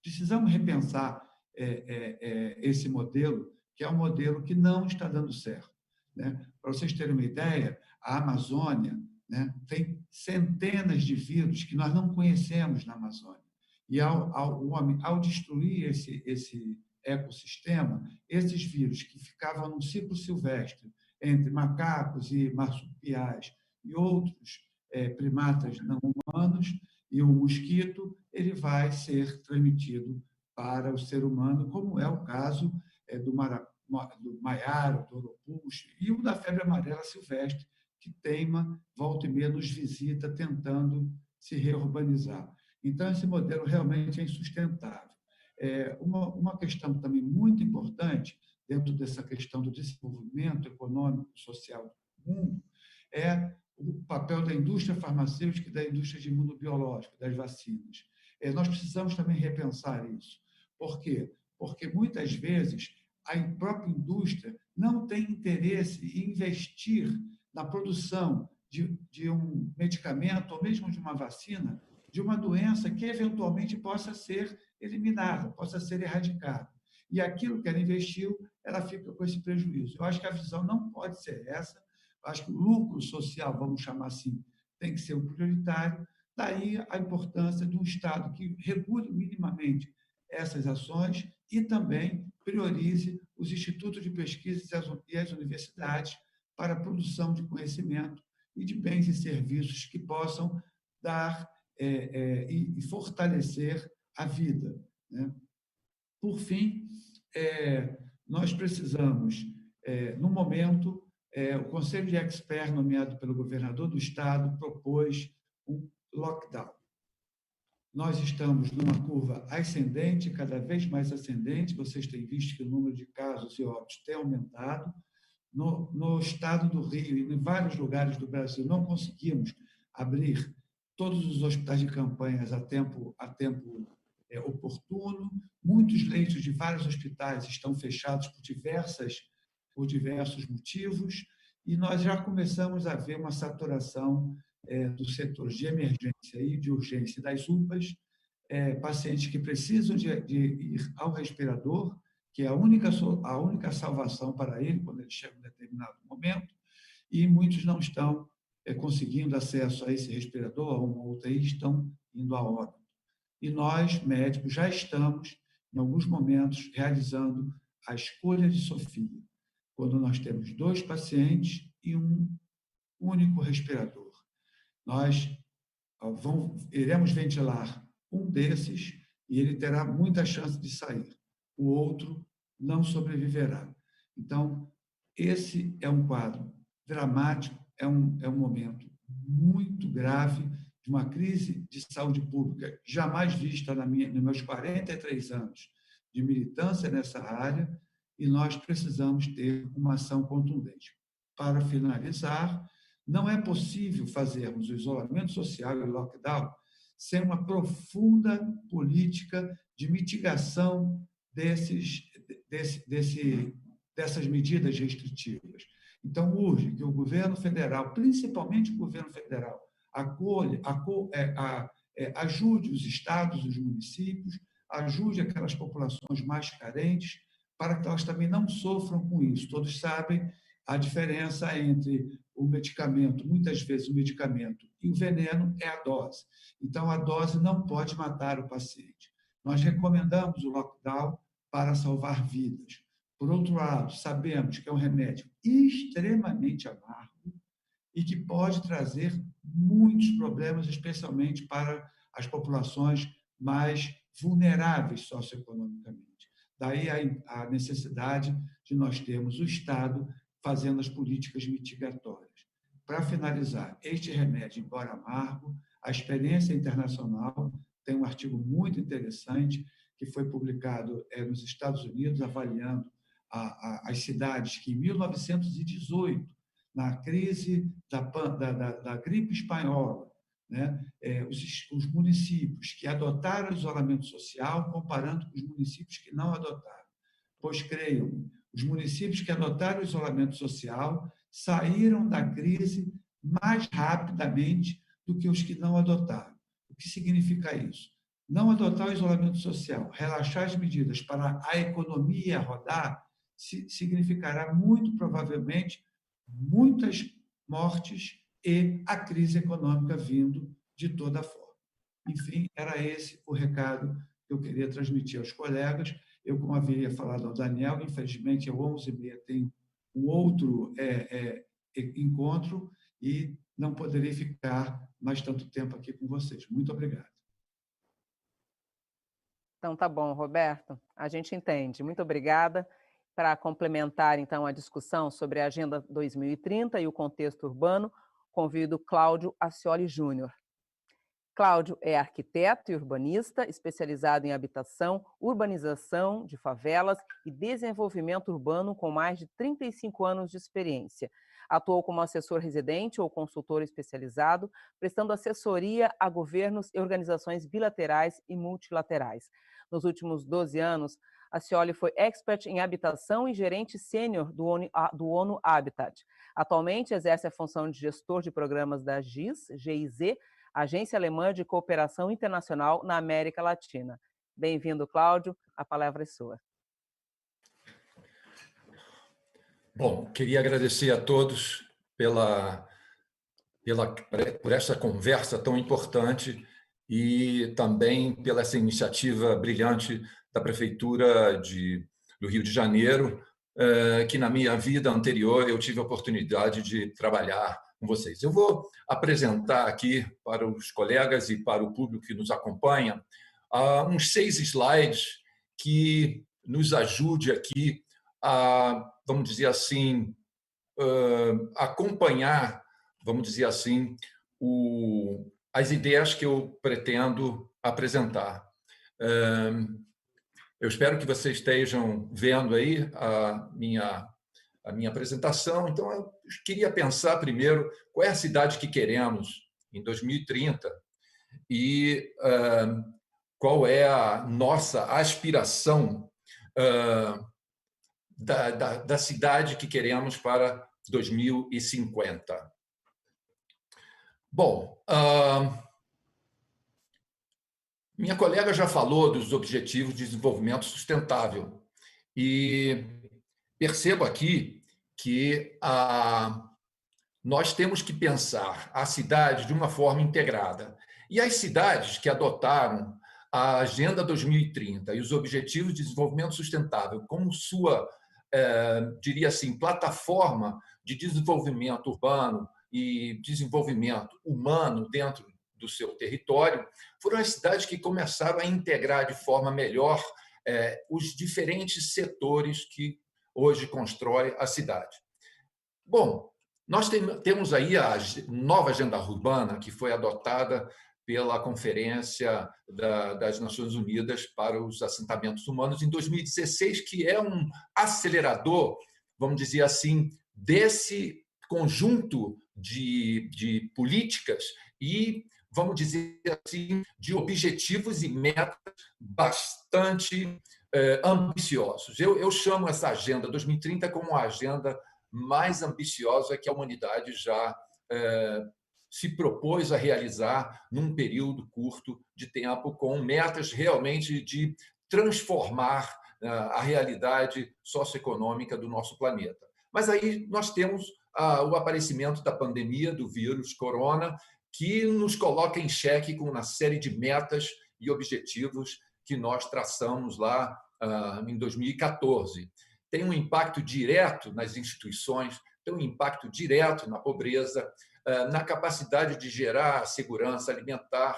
precisamos repensar esse modelo, que é um modelo que não está dando certo, né? Para vocês terem uma ideia, a Amazônia, né, tem centenas de vírus que nós não conhecemos na Amazônia. E o homem, ao destruir esse ecossistema, esses vírus que ficavam num ciclo silvestre entre macacos e marsupiais e outros primatas não humanos, e o mosquito, ele vai ser transmitido para o ser humano, como é o caso do maiaro, do urupuxo e o da febre amarela silvestre, que teima, volta e meia, nos visita, tentando se reurbanizar. Então, esse modelo realmente é insustentável. Uma questão também muito importante, dentro dessa questão do desenvolvimento econômico e social do mundo, é o papel da indústria farmacêutica e da indústria de imunobiológica, das vacinas. Nós precisamos também repensar isso. Por quê? Porque, muitas vezes, a própria indústria não tem interesse em investir na produção de um medicamento ou mesmo de uma vacina de uma doença que, eventualmente, possa ser eliminada, possa ser erradicada. E aquilo que ela investiu, ela fica com esse prejuízo. Eu acho que a visão não pode ser essa. Eu acho que o lucro social, vamos chamar assim, tem que ser o prioritário. Daí a importância de um Estado que regule minimamente essas ações e também priorize os institutos de pesquisa e as universidades para a produção de conhecimento e de bens e serviços que possam dar e fortalecer a vida, né? Por fim, nós precisamos, no momento, o Conselho de Experts, nomeado pelo governador do Estado, propôs um lockdown. Nós estamos numa curva ascendente, cada vez mais ascendente. Vocês têm visto que o número de casos e óbitos tem aumentado. No estado do Rio e em vários lugares do Brasil, não conseguimos abrir todos os hospitais de campanhas a tempo oportuno. Muitos leitos de vários hospitais estão fechados por diversos motivos, e nós já começamos a ver uma saturação dos setores de emergência e de urgência das UPAs, pacientes que precisam de ir ao respirador, que é a única salvação para ele quando ele chega em determinado momento, e muitos não estão conseguindo acesso a esse respirador, a uma UTI, estão indo a óbito. E nós, médicos, já estamos, em alguns momentos, realizando a escolha de Sofia, quando nós temos 2 pacientes e um único respirador. Nós iremos ventilar um desses e ele terá muita chance de sair. O outro não sobreviverá. Então, esse é um quadro dramático, é um momento muito grave de uma crise de saúde pública jamais vista nos meus 43 anos de militância nessa área, e nós precisamos ter uma ação contundente. Para finalizar, não é possível fazermos o isolamento social e o lockdown sem uma profunda política de mitigação dessas medidas restritivas. Então, urge que o governo federal, principalmente o governo federal, ajude os estados, os municípios, ajude aquelas populações mais carentes, para que elas também não sofram com isso. Todos sabem a diferença entre o medicamento, muitas vezes o medicamento e o veneno é a dose. Então, a dose não pode matar o paciente. Nós recomendamos o lockdown para salvar vidas. Por outro lado, sabemos que é um remédio extremamente amargo e que pode trazer muitos problemas, especialmente para as populações mais vulneráveis socioeconomicamente. Daí a necessidade de nós termos o Estado fazendo as políticas mitigatórias. Para finalizar, este remédio, embora amargo, a experiência internacional tem um artigo muito interessante que foi publicado nos Estados Unidos, avaliando as cidades que, em 1918, na crise da gripe espanhola, né, os municípios que adotaram o isolamento social, comparando com os municípios que não adotaram. Pois, creiam-me, os municípios que adotaram o isolamento social saíram da crise mais rapidamente do que os que não adotaram. O que significa isso? Não adotar o isolamento social, relaxar as medidas para a economia rodar, significará muito provavelmente muitas mortes e a crise econômica vindo de toda forma. Enfim, era esse o recado que eu queria transmitir aos colegas. Eu, como havia falado ao Daniel, infelizmente, às 11h30 tem um outro encontro e não poderei ficar mais tanto tempo aqui com vocês. Muito obrigado. Então, tá bom, Roberto, a gente entende. Muito obrigada. Para complementar, então, a discussão sobre a Agenda 2030 e o contexto urbano, convido Cláudio Accioli Júnior. Cláudio é arquiteto e urbanista, especializado em habitação, urbanização de favelas e desenvolvimento urbano com mais de 35 anos de experiência. Atuou como assessor residente ou consultor especializado, prestando assessoria a governos e organizações bilaterais e multilaterais. Nos últimos 12 anos, Accioli foi expert em habitação e gerente sênior do ONU Habitat. Atualmente exerce a função de gestor de programas da GIZ, Agência Alemã de Cooperação Internacional na América Latina. Bem-vindo, Cláudio, a palavra é sua. Bom, queria agradecer a todos por essa conversa tão importante e também pela essa iniciativa brilhante da Prefeitura do Rio de Janeiro, que na minha vida anterior eu tive a oportunidade de trabalhar com vocês. Eu vou apresentar aqui para os colegas e para o público que nos acompanha uns 6 slides que nos ajude aqui a, vamos dizer assim, acompanhar, vamos dizer assim, as ideias que eu pretendo apresentar. Eu espero que vocês estejam vendo aí a minha apresentação. Então, eu queria pensar primeiro qual é a cidade que queremos em 2030 e qual é a nossa aspiração da cidade que queremos para 2050. Bom, minha colega já falou dos Objetivos de Desenvolvimento Sustentável e percebo aqui que nós temos que pensar a cidade de uma forma integrada. E as cidades que adotaram a Agenda 2030 e os Objetivos de Desenvolvimento Sustentável como sua, diria assim, plataforma de desenvolvimento urbano e desenvolvimento humano dentro do seu território, foram as cidades que começaram a integrar de forma melhor os diferentes setores que hoje constrói a cidade. Bom, nós temos aí a nova agenda urbana que foi adotada pela Conferência das Nações Unidas para os Assentamentos Humanos em 2016, que é um acelerador, vamos dizer assim, desse conjunto de políticas e, vamos dizer assim, de objetivos e metas bastante ambiciosos. Eu chamo essa Agenda 2030 como a agenda mais ambiciosa que a humanidade já se propôs a realizar num período curto de tempo, com metas realmente de transformar a realidade socioeconômica do nosso planeta. Mas aí nós temos o aparecimento da pandemia do vírus corona, que nos coloca em xeque com uma série de metas e objetivos que nós traçamos lá em 2014. Tem um impacto direto nas instituições, tem um impacto direto na pobreza, na capacidade de gerar segurança alimentar,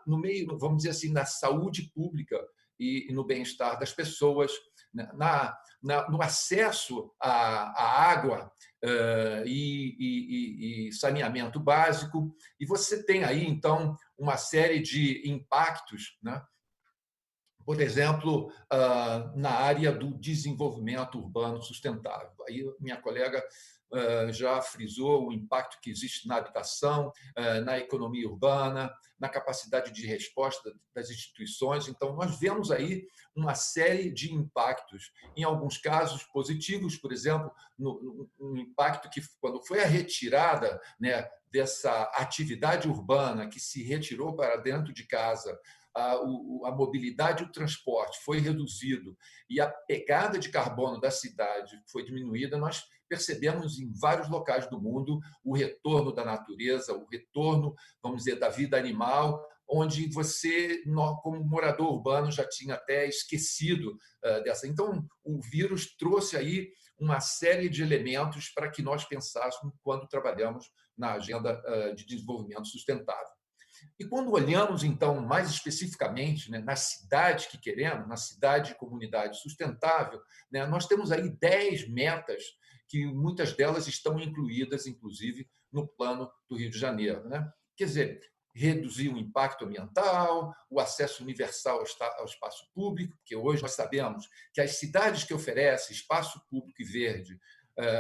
no meio, vamos dizer assim, na saúde pública e no bem-estar das pessoas, no acesso à água e saneamento básico. E você tem aí, então, uma série de impactos, né? Por exemplo, na área do desenvolvimento urbano sustentável. Aí minha colega já frisou o impacto que existe na habitação, na economia urbana, na capacidade de resposta das instituições. Então, nós vemos aí uma série de impactos, em alguns casos positivos, por exemplo, no impacto que, quando foi a retirada, né, dessa atividade urbana que se retirou para dentro de casa, a mobilidade e o transporte foi reduzido e a pegada de carbono da cidade foi diminuída, nós percebemos em vários locais do mundo o retorno da natureza, o retorno, vamos dizer, da vida animal onde você, como morador urbano, já tinha até esquecido dessa. Então, o vírus trouxe aí uma série de elementos para que nós pensássemos quando trabalhamos na agenda de desenvolvimento sustentável. E quando olhamos, então, mais especificamente, né, na cidade que queremos, na cidade e comunidade sustentável, né, nós temos aí 10 metas que muitas delas estão incluídas, inclusive, no plano do Rio de Janeiro, né? Quer dizer, reduzir o impacto ambiental, o acesso universal ao espaço público, porque hoje nós sabemos que as cidades que oferecem espaço público e verde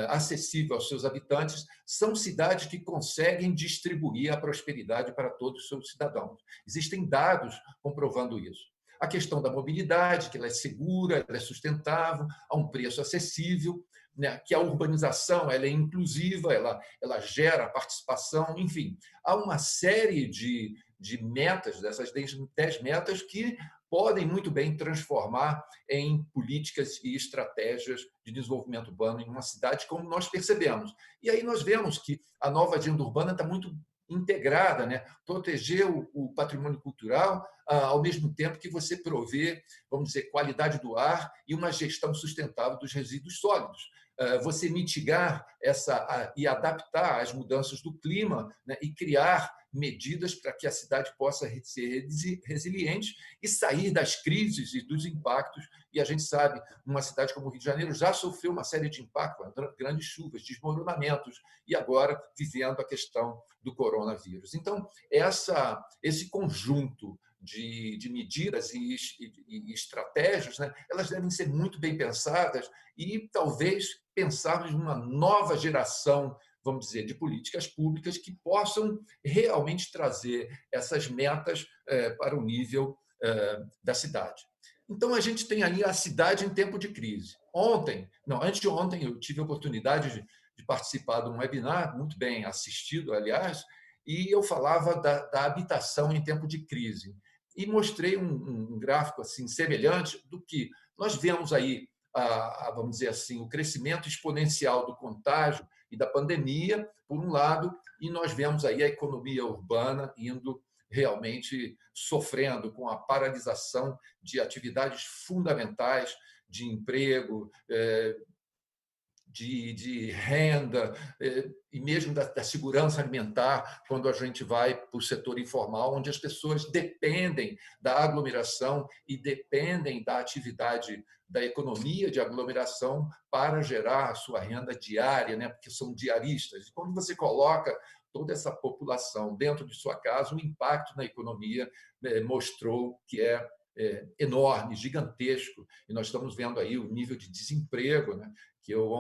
acessível aos seus habitantes são cidades que conseguem distribuir a prosperidade para todos os seus cidadãos. Existem dados comprovando isso. A questão da mobilidade, que ela é segura, ela é sustentável, a um preço acessível, né, que a urbanização ela é inclusiva, ela gera participação, enfim. Há uma série de metas, dessas 10 metas, que podem muito bem transformar em políticas e estratégias de desenvolvimento urbano em uma cidade, como nós percebemos. E aí nós vemos que a nova agenda urbana está muito integrada, né? Proteger o patrimônio cultural, ao mesmo tempo que você provê, vamos dizer, qualidade do ar e uma gestão sustentável dos resíduos sólidos. Você mitigar e adaptar às mudanças do clima, né, e criar medidas para que a cidade possa ser resiliente e sair das crises e dos impactos. E a gente sabe, uma cidade como o Rio de Janeiro já sofreu uma série de impactos, grandes chuvas, desmoronamentos, e agora vivendo a questão do coronavírus. Então, esse conjunto de medidas e estratégias, né, elas devem ser muito bem pensadas e talvez pensarmos numa nova geração, vamos dizer, de políticas públicas que possam realmente trazer essas metas para o nível da cidade. Então, a gente tem aí a cidade em tempo de crise. Anteontem, eu tive a oportunidade de participar de um webinar, muito bem assistido, aliás, e eu falava da habitação em tempo de crise. E mostrei um gráfico assim semelhante do que nós vemos aí, vamos dizer assim, o crescimento exponencial do contágio e da pandemia, por um lado, e nós vemos aí a economia urbana indo realmente sofrendo com a paralisação de atividades fundamentais de emprego, de renda e mesmo da segurança alimentar, quando a gente vai para o setor informal, onde as pessoas dependem da aglomeração e dependem da atividade da economia de aglomeração para gerar a sua renda diária, né? Porque são diaristas. E quando você coloca toda essa população dentro de sua casa, o impacto na economia mostrou que é enorme, gigantesco. E nós estamos vendo aí o nível de desemprego, né? Que eu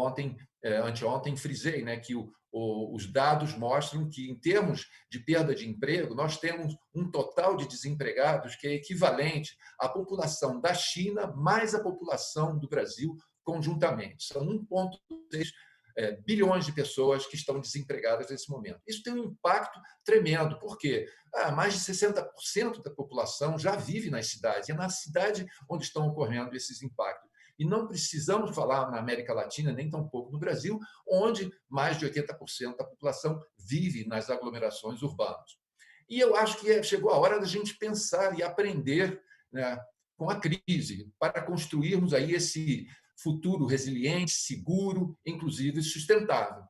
anteontem frisei, né, que os dados mostram que, em termos de perda de emprego, nós temos um total de desempregados que é equivalente à população da China mais a população do Brasil conjuntamente. São 1,6 bilhões de pessoas que estão desempregadas nesse momento. Isso tem um impacto tremendo, porque mais de 60% da população já vive nas cidades, e é na cidade onde estão ocorrendo esses impactos. E não precisamos falar na América Latina, nem tampouco no Brasil, onde mais de 80% da população vive nas aglomerações urbanas. E eu acho que chegou a hora da gente pensar e aprender, né, com a crise, para construirmos aí esse futuro resiliente, seguro, inclusive sustentável.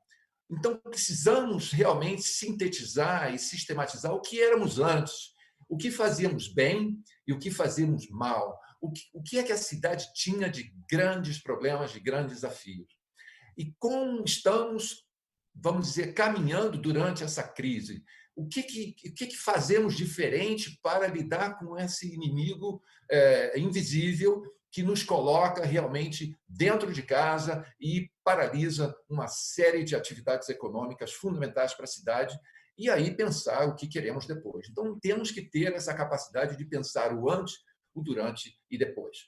Então, precisamos realmente sintetizar e sistematizar o que éramos antes, o que fazíamos bem e o que fazíamos mal. O que é que a cidade tinha de grandes problemas, de grandes desafios? E como estamos, vamos dizer, caminhando durante essa crise? O que fazemos diferente para lidar com esse inimigo invisível que nos coloca realmente dentro de casa e paralisa uma série de atividades econômicas fundamentais para a cidade, e aí pensar o que queremos depois. Então, temos que ter essa capacidade de pensar o antes, o durante e depois.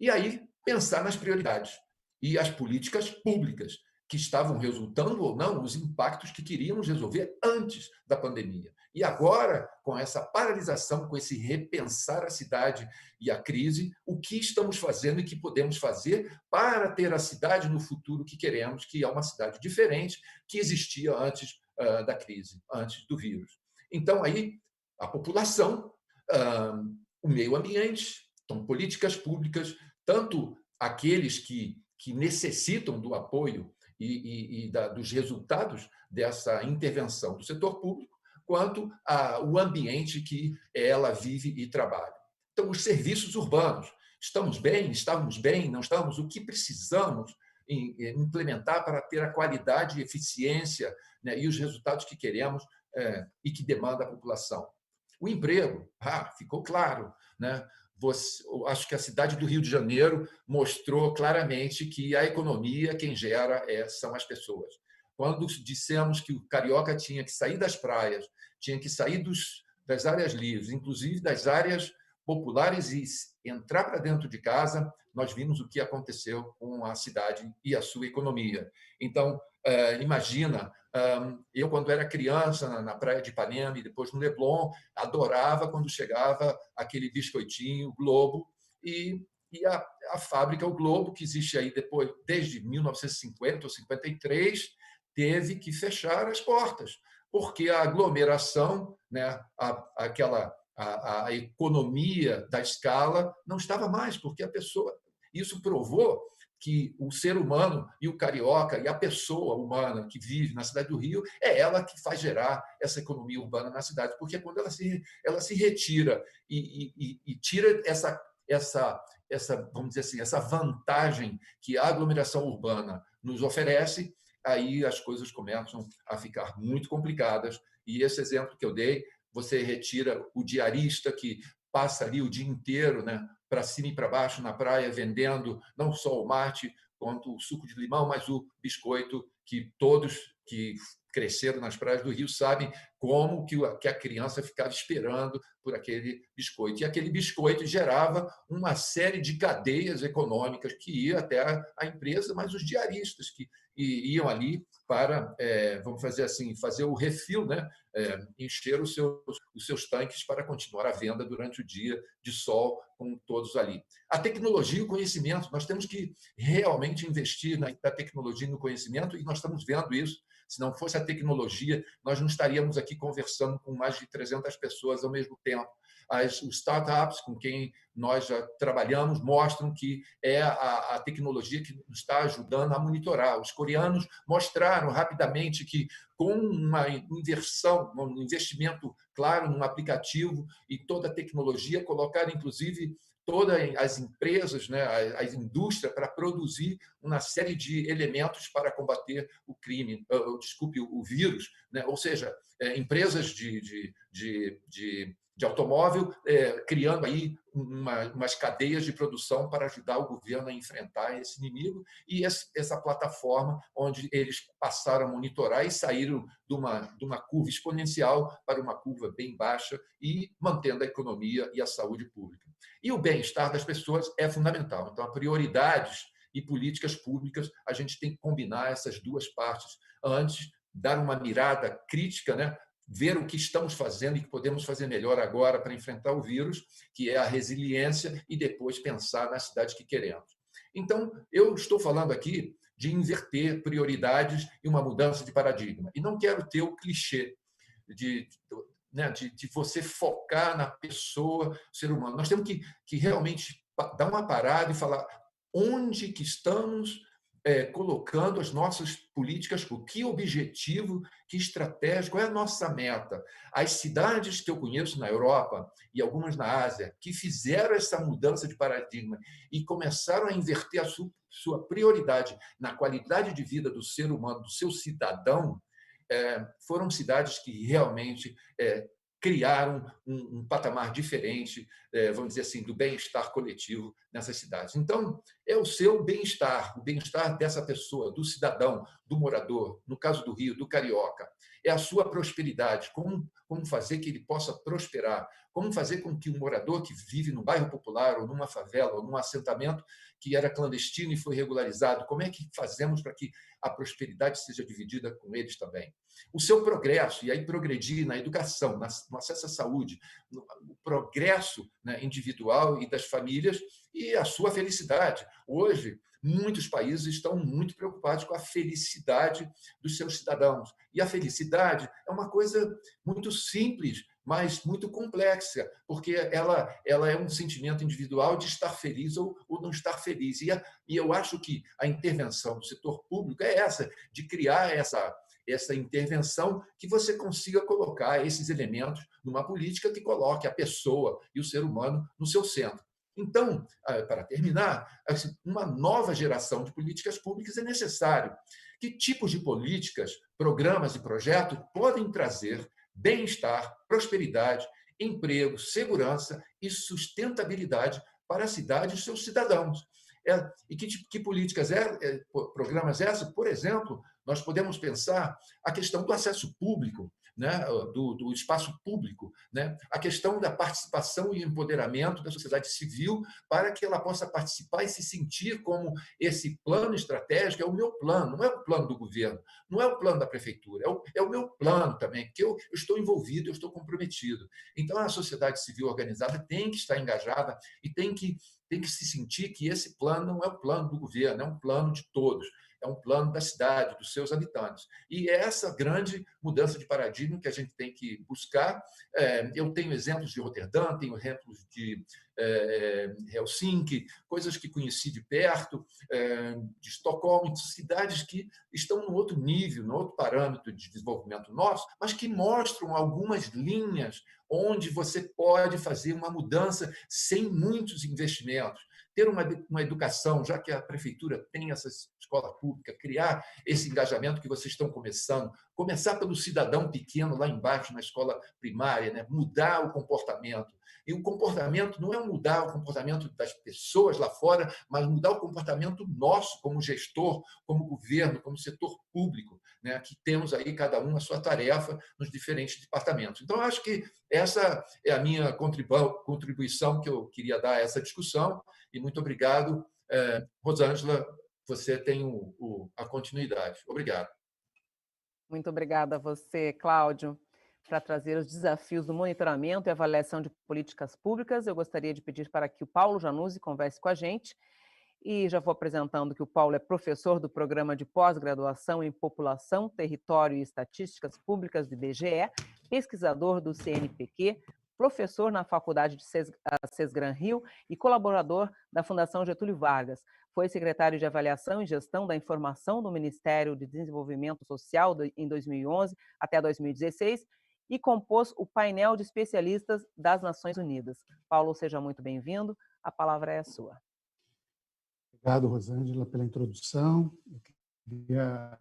E aí pensar nas prioridades e as políticas públicas que estavam resultando ou não os impactos que queríamos resolver antes da pandemia. E agora, com essa paralisação, com esse repensar a cidade e a crise, o que estamos fazendo e que podemos fazer para ter a cidade no futuro que queremos, que é uma cidade diferente que existia antes da crise, antes do vírus. Então, aí, a população o meio ambiente, então políticas públicas, tanto aqueles que necessitam do apoio e dos resultados dessa intervenção do setor público, quanto o ambiente que ela vive e trabalha. Então, os serviços urbanos, estamos bem, não estamos? O que precisamos implementar para ter a qualidade e eficiência, né, e os resultados que queremos e que demanda a população? O emprego, ficou claro, né? Acho que a cidade do Rio de Janeiro mostrou claramente que a economia, quem gera são as pessoas. Quando dissemos que o carioca tinha que sair das praias, tinha que sair das áreas livres, inclusive das áreas populares, e entrar para dentro de casa, nós vimos o que aconteceu com a cidade e a sua economia. Então, imagina, eu, quando era criança, na praia de Ipanema e depois no Leblon, adorava quando chegava aquele biscoitinho Globo e a fábrica, o Globo, que existe aí depois, desde 1950 ou 53, teve que fechar as portas, porque a aglomeração, né, a economia da escala não estava mais, porque a pessoa... Isso provou que o ser humano e o carioca e a pessoa humana que vive na cidade do Rio é ela que faz gerar essa economia urbana na cidade, porque quando ela se retira e tira essa, vamos dizer assim, essa vantagem que a aglomeração urbana nos oferece, aí as coisas começam a ficar muito complicadas. E esse exemplo que eu dei, você retira o diarista que passa ali o dia inteiro, né, para cima e para baixo na praia, vendendo não só o mate, quanto o suco de limão, mas o biscoito, que todos que cresceram nas praias do Rio sabem como que a criança ficava esperando por aquele biscoito. E aquele biscoito gerava uma série de cadeias econômicas que ia até a empresa, mas os diaristas que iam ali para, vamos fazer assim, fazer o refil, né? Encher os seus tanques para continuar a venda durante o dia de sol com todos ali. A tecnologia e o conhecimento, nós temos que realmente investir na tecnologia e no conhecimento, e nós estamos vendo isso. Se não fosse a tecnologia, nós não estaríamos aqui conversando com mais de 300 pessoas ao mesmo tempo. Os startups com quem nós já trabalhamos mostram que é a tecnologia que nos está ajudando a monitorar. Os coreanos mostraram rapidamente que, com uma inversão, um investimento claro num aplicativo e toda a tecnologia, colocaram, inclusive, todas as empresas, né, as indústrias, para produzir uma série de elementos para combater o crime, o vírus, né? Ou seja, empresas de automóvel, criando aí umas cadeias de produção para ajudar o governo a enfrentar esse inimigo, e essa plataforma onde eles passaram a monitorar e saíram de uma curva exponencial para uma curva bem baixa e mantendo a economia e a saúde pública. E o bem-estar das pessoas é fundamental. Então, prioridades e políticas públicas, a gente tem que combinar essas duas partes antes, dar uma mirada crítica, né? Ver o que estamos fazendo e que podemos fazer melhor agora para enfrentar o vírus, que é a resiliência, e depois pensar na cidade que queremos. Então, eu estou falando aqui de inverter prioridades e uma mudança de paradigma. E não quero ter o clichê de você focar na pessoa, ser humano. Nós temos que realmente dar uma parada e falar onde que estamos colocando as nossas políticas, que objetivo, que estratégia, qual é a nossa meta. As cidades que eu conheço na Europa e algumas na Ásia, que fizeram essa mudança de paradigma e começaram a inverter a sua prioridade na qualidade de vida do ser humano, do seu cidadão, foram cidades que realmente criaram um patamar diferente, vamos dizer assim, do bem-estar coletivo nessas cidades. Então, é o seu bem-estar, o bem-estar dessa pessoa, do cidadão, do morador, no caso do Rio, do carioca. É a sua prosperidade, como fazer que ele possa prosperar, como fazer com que um morador que vive num bairro popular, ou numa favela, ou num assentamento que era clandestino e foi regularizado, como é que fazemos para que a prosperidade seja dividida com eles também? O seu progresso, e aí progredir na educação, no acesso à saúde, o progresso, né, individual e das famílias, e a sua felicidade. Hoje, muitos países estão muito preocupados com a felicidade dos seus cidadãos. E a felicidade é uma coisa muito simples mas muito complexa, porque ela é um sentimento individual de estar feliz ou não estar feliz. E eu acho que a intervenção do setor público é essa, de criar essa intervenção que você consiga colocar esses elementos numa política que coloque a pessoa e o ser humano no seu centro. Então, para terminar, uma nova geração de políticas públicas é necessário. Que tipos de políticas, programas e projetos podem trazer bem-estar, prosperidade, emprego, segurança e sustentabilidade para a cidade e os seus cidadãos? E que políticas, programas essas? Por exemplo, nós podemos pensar a questão do acesso público, né, do espaço público, né, a questão da participação e empoderamento da sociedade civil para que ela possa participar e se sentir como esse plano estratégico é o meu plano, não é o plano do governo, não é o plano da prefeitura, é o meu plano também, porque eu estou envolvido, eu estou comprometido. Então, a sociedade civil organizada tem que estar engajada e tem que se sentir que esse plano não é o plano do governo, é um plano de todos. É um plano da cidade, dos seus habitantes. E é essa grande mudança de paradigma que a gente tem que buscar. Eu tenho exemplos de Roterdã, tenho exemplos de Helsinki, coisas que conheci de perto, de Estocolmo, cidades que estão num outro nível, num outro parâmetro de desenvolvimento nosso, mas que mostram algumas linhas onde você pode fazer uma mudança sem muitos investimentos. Ter uma educação, já que a prefeitura tem essa escola pública, criar esse engajamento que vocês estão começando, começar pelo cidadão pequeno lá embaixo na escola primária, né? Mudar o comportamento. E o comportamento não é mudar o comportamento das pessoas lá fora, mas mudar o comportamento nosso como gestor, como governo, como setor público, né? Que temos aí cada um a sua tarefa nos diferentes departamentos. Então, eu acho que essa é a minha contribuição que eu queria dar a essa discussão. E muito obrigado. Rosângela, você tem a continuidade. Obrigado. Muito obrigada a você, Cláudio, para trazer os desafios do monitoramento e avaliação de políticas públicas. Eu gostaria de pedir para que o Paulo Januzzi converse com a gente. E já vou apresentando que o Paulo é professor do Programa de Pós-Graduação em População, Território e Estatísticas Públicas do IBGE, pesquisador do CNPq, professor na Faculdade de Sesgran Rio e colaborador da Fundação Getúlio Vargas. Foi secretário de Avaliação e Gestão da Informação do Ministério de Desenvolvimento Social em 2011 até 2016 e compôs o painel de especialistas das Nações Unidas. Paulo, seja muito bem-vindo. A palavra é a sua. Obrigado, Rosângela, pela introdução. Eu queria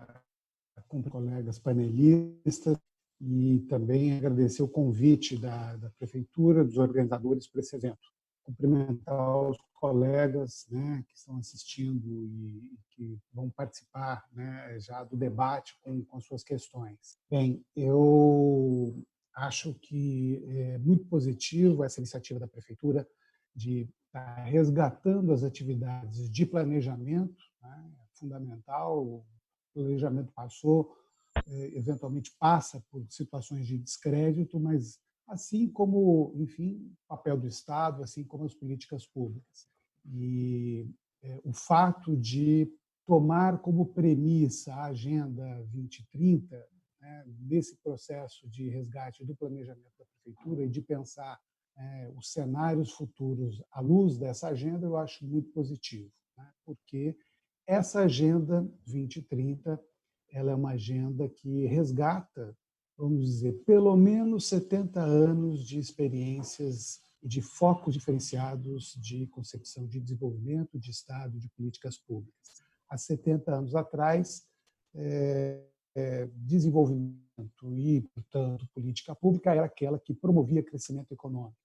cumprir colegas panelistas e também agradecer o convite da Prefeitura, dos organizadores para esse evento. Cumprimentar os colegas, né, que estão assistindo e que vão participar, né, já do debate com as suas questões. Bem, eu acho que é muito positivo essa iniciativa da Prefeitura de estar resgatando as atividades de planejamento, né, é fundamental. O planejamento passou, eventualmente passa por situações de descrédito, mas assim como, enfim, o papel do Estado, assim como as políticas públicas. E o fato de tomar como premissa a Agenda 2030, né, nesse processo de resgate do planejamento da Prefeitura e de pensar os cenários futuros à luz dessa agenda, eu acho muito positivo, né, porque essa Agenda 2030 ela é uma agenda que resgata, vamos dizer, pelo menos 70 anos de experiências e de focos diferenciados de concepção de desenvolvimento, de Estado, de políticas públicas. Há 70 anos atrás, desenvolvimento e, portanto, política pública era aquela que promovia crescimento econômico.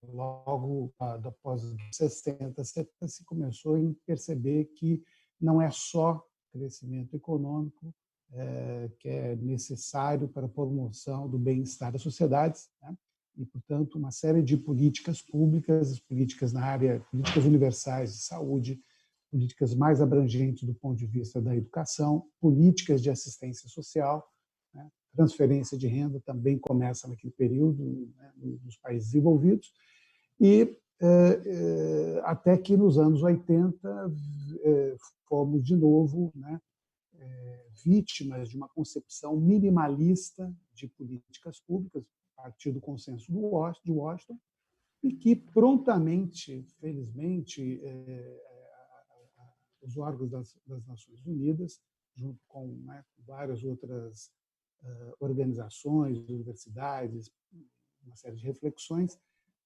Logo após os 60, 70, se começou a perceber que não é só crescimento econômico que é necessário para a promoção do bem-estar das sociedades, né? E, portanto, uma série de políticas públicas, políticas na área, políticas universais de saúde, políticas mais abrangentes do ponto de vista da educação, políticas de assistência social, né? Transferência de renda também começa naquele período, né, nos países desenvolvidos, e até que nos anos 80 fomos de novo, né, vítimas de uma concepção minimalista de políticas públicas, a partir do consenso de Washington, e que prontamente, felizmente, os órgãos das Nações Unidas, junto com, né, várias outras organizações, universidades, uma série de reflexões,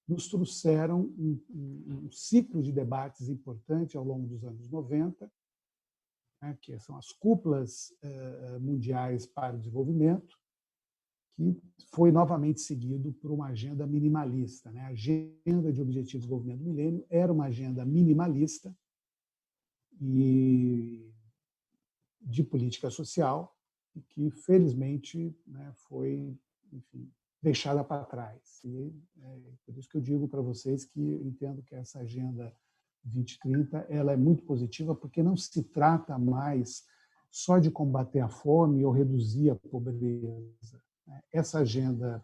nos trouxeram um ciclo de debates importante ao longo dos anos 90, né, que são as cúpulas mundiais para o desenvolvimento, que foi novamente seguido por uma agenda minimalista, né? A agenda de Objetivos de Desenvolvimento do Milênio era uma agenda minimalista e de política social, e que, felizmente, né, foi, enfim, deixada para trás. E por isso que eu digo para vocês que eu entendo que essa Agenda 2030 ela é muito positiva, porque não se trata mais só de combater a fome ou reduzir a pobreza. Essa agenda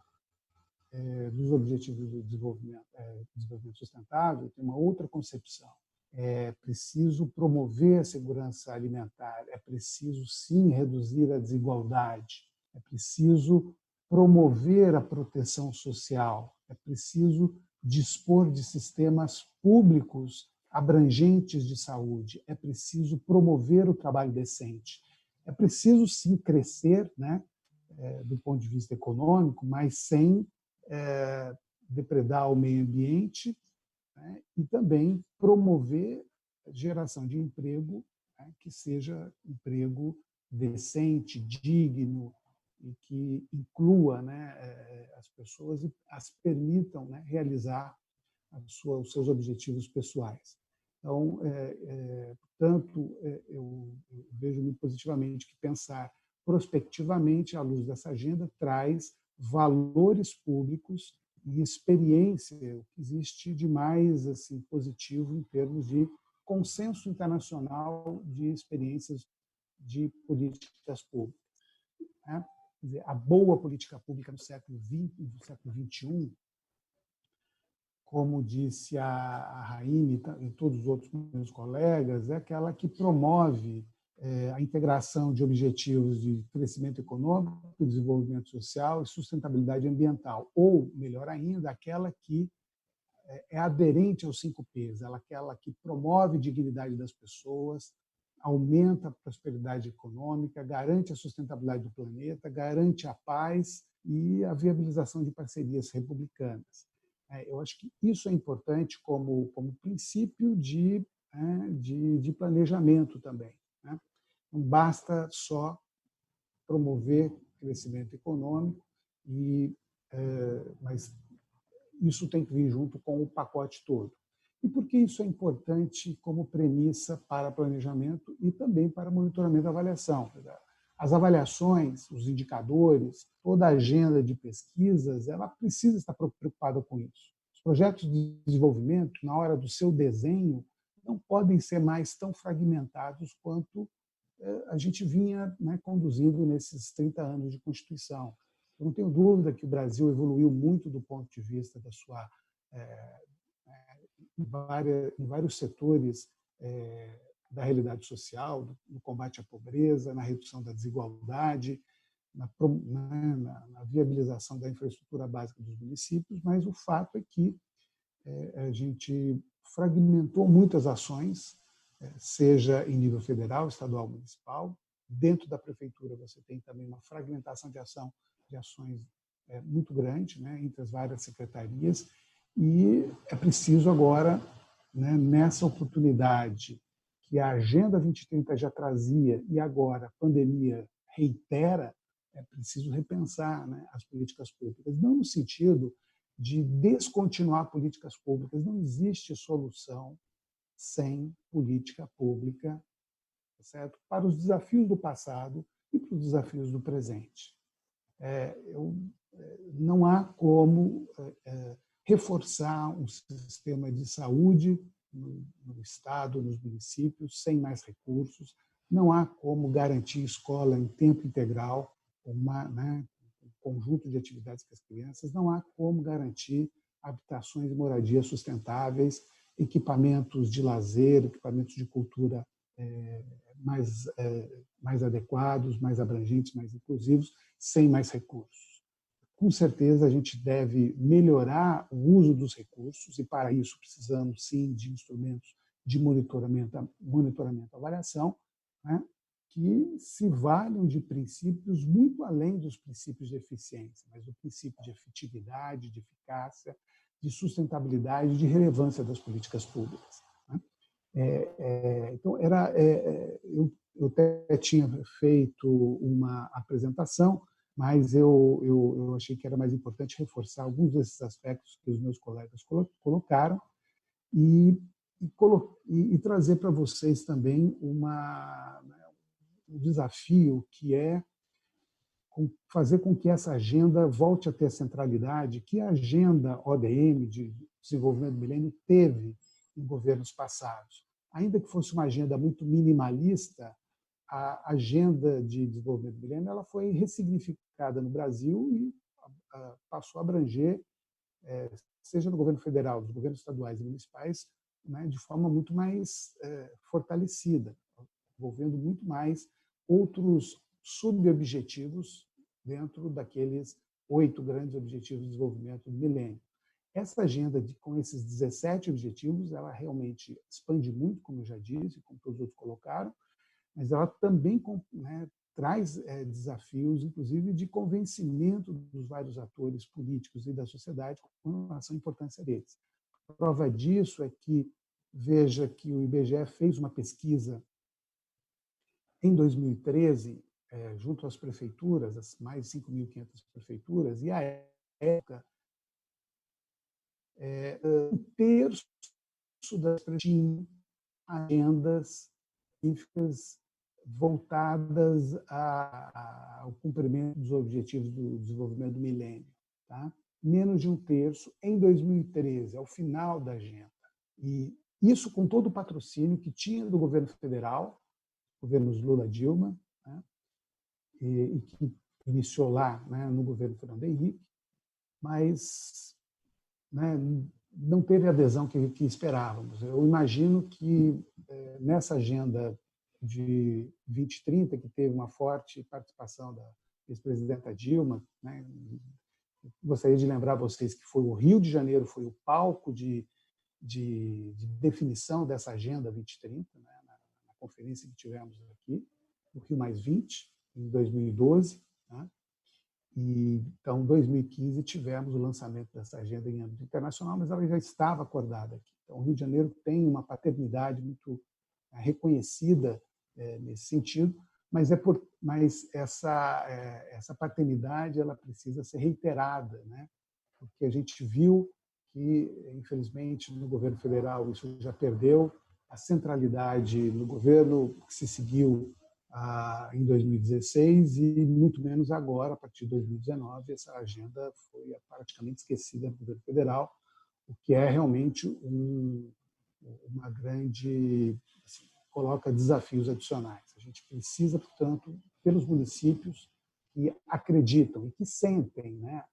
dos Objetivos do Desenvolvimento Sustentável tem uma outra concepção. É preciso promover a segurança alimentar, é preciso, sim, reduzir a desigualdade, é preciso promover a proteção social, é preciso dispor de sistemas públicos abrangentes de saúde, é preciso promover o trabalho decente, é preciso, sim, crescer, né, do ponto de vista econômico, mas sem depredar o meio ambiente, né, e também promover a geração de emprego, né, que seja emprego decente, digno, e que inclua, né, as pessoas e as permitam, né, realizar os seus objetivos pessoais. Então, portanto, eu vejo muito positivamente que pensar prospectivamente, à luz dessa agenda, traz valores públicos e experiência, o que existe de mais assim, positivo em termos de consenso internacional de experiências de políticas públicas. Né? Quer dizer, a boa política pública no século XX, no século XXI, como disse a Raine e todos os outros meus colegas, é aquela que promove a integração de objetivos de crescimento econômico, desenvolvimento social e sustentabilidade ambiental, ou, melhor ainda, aquela que é aderente aos 5 P's, aquela que promove a dignidade das pessoas, aumenta a prosperidade econômica, garante a sustentabilidade do planeta, garante a paz e a viabilização de parcerias republicanas. Eu acho que isso é importante como princípio de planejamento também. Né? Não basta só promover crescimento econômico, mas isso tem que vir junto com o pacote todo. E por que isso é importante como premissa para planejamento e também para monitoramento e avaliação? As avaliações, os indicadores, toda a agenda de pesquisas, ela precisa estar preocupada com isso. Os projetos de desenvolvimento, na hora do seu desenho, não podem ser mais tão fragmentados quanto a gente vinha, né, conduzindo nesses 30 anos de Constituição. Eu não tenho dúvida que o Brasil evoluiu muito do ponto de vista da sua em vários setores da realidade social, no combate à pobreza, na redução da desigualdade, na viabilização da infraestrutura básica dos municípios, mas o fato é que a gente fragmentou muitas ações, seja em nível federal, estadual, municipal. Dentro da prefeitura você tem também uma fragmentação de ações muito grande, né, entre as várias secretarias, e é preciso agora, né, nessa oportunidade que a Agenda 2030 já trazia e agora a pandemia reitera, é preciso repensar, né, as políticas públicas, não no sentido de descontinuar políticas públicas. Não existe solução sem política pública, certo? Para os desafios do passado e para os desafios do presente. Não há como reforçar um sistema de saúde no Estado, nos municípios, sem mais recursos. Não há como garantir escola em tempo integral, um conjunto de atividades para as crianças. Não há como garantir habitações e moradias sustentáveis, equipamentos de lazer, equipamentos de cultura mais adequados, mais abrangentes, mais inclusivos, sem mais recursos. Com certeza, a gente deve melhorar o uso dos recursos e, para isso, precisamos, sim, de instrumentos de monitoramento e avaliação, né, que se valham de princípios muito além dos princípios de eficiência, mas do princípio de efetividade, de eficácia, de sustentabilidade, de relevância das políticas públicas. Então, eu até tinha feito uma apresentação, mas eu achei que era mais importante reforçar alguns desses aspectos que os meus colegas colocaram e trazer para vocês também um desafio que é fazer com que essa agenda volte a ter centralidade que a agenda ODM, de desenvolvimento do milênio, teve em governos passados. Ainda que fosse uma agenda muito minimalista, a agenda de desenvolvimento do milênio ela foi ressignificada no Brasil e passou a abranger, seja no governo federal, nos governos estaduais e municipais, né, de forma muito mais fortalecida, envolvendo muito mais outros subobjetivos dentro daqueles 8 grandes objetivos de desenvolvimento do milênio. Essa agenda, com esses 17 objetivos, ela realmente expande muito, como eu já disse, como todos os outros colocaram, mas ela também, né, traz desafios, inclusive, de convencimento dos vários atores políticos e da sociedade com relação à importância deles. A prova disso é que, veja que o IBGE fez uma pesquisa em 2013, junto às prefeituras, as mais de 5.500 prefeituras, e, à época, um terço das prefeituras tinham agendas específicas voltadas ao cumprimento dos objetivos do desenvolvimento do milênio. Tá? Menos de um terço em 2013, ao final da agenda. E isso com todo o patrocínio que tinha do governo federal, governos Lula-Dilma, né, e que iniciou lá, né, no governo Fernando Henrique, mas, né, não teve a adesão que esperávamos. Eu imagino que nessa agenda de 2030, que teve uma forte participação da ex-presidenta Dilma, né, gostaria de lembrar vocês que foi o Rio de Janeiro, foi o palco de definição dessa agenda 2030, né, na conferência que tivemos aqui, o Rio Mais 20, em 2012. Né? E, então, em 2015, tivemos o lançamento dessa agenda em âmbito internacional, mas ela já estava acordada aqui. Então, o Rio de Janeiro tem uma paternidade muito reconhecida nesse sentido, mas essa paternidade ela precisa ser reiterada, né? Porque a gente viu que, infelizmente, no governo federal isso já perdeu, a centralidade no governo que se seguiu em 2016 e muito menos agora, a partir de 2019, essa agenda foi praticamente esquecida no governo federal, o que é realmente uma grande... Assim, coloca desafios adicionais. A gente precisa, portanto, pelos municípios que acreditam e que sentem, né,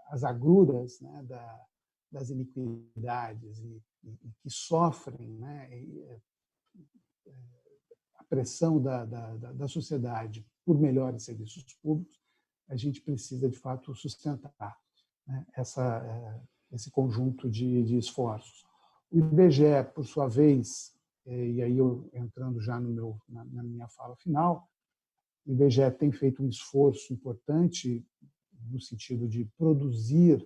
as agruras, né, das iniquidades e que sofrem, né, a pressão da sociedade por melhores serviços públicos, a gente precisa, de fato, sustentar, né, esse conjunto de esforços. O IBGE, por sua vez, e aí eu entrando já na minha fala final, o IBGE tem feito um esforço importante no sentido de produzir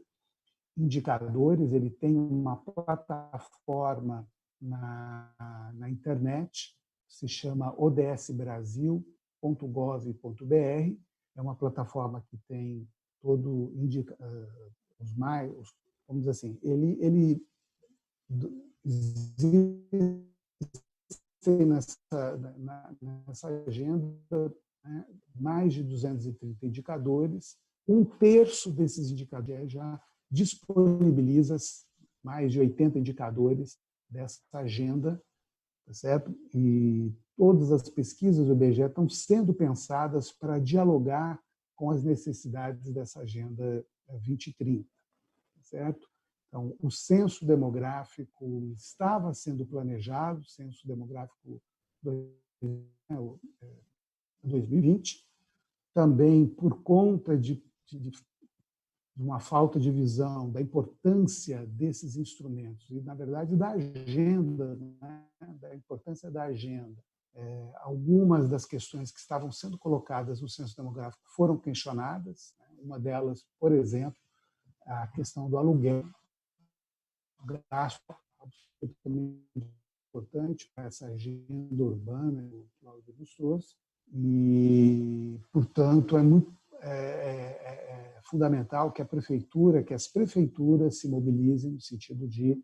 indicadores. Ele tem uma plataforma na internet, se chama odsbrasil.gov.br. É uma plataforma que tem todo vamos dizer assim, ele nessa agenda, né, mais de 230 indicadores. Um terço desses indicadores já disponibiliza mais de 80 indicadores dessa agenda, tá certo? E todas as pesquisas do IBGE estão sendo pensadas para dialogar com as necessidades dessa agenda 2030, tá certo? Então, o censo demográfico estava sendo planejado, o censo demográfico 2020, também por conta de uma falta de visão da importância desses instrumentos e, na verdade, da agenda, né? Da importância da agenda. Algumas das questões que estavam sendo colocadas no censo demográfico foram questionadas. Uma delas, por exemplo, a questão do aluguel, gasto absolutamente importante para essa agenda urbana que o Cláudio nos trouxe. E, portanto, é fundamental que as prefeituras se mobilizem no sentido de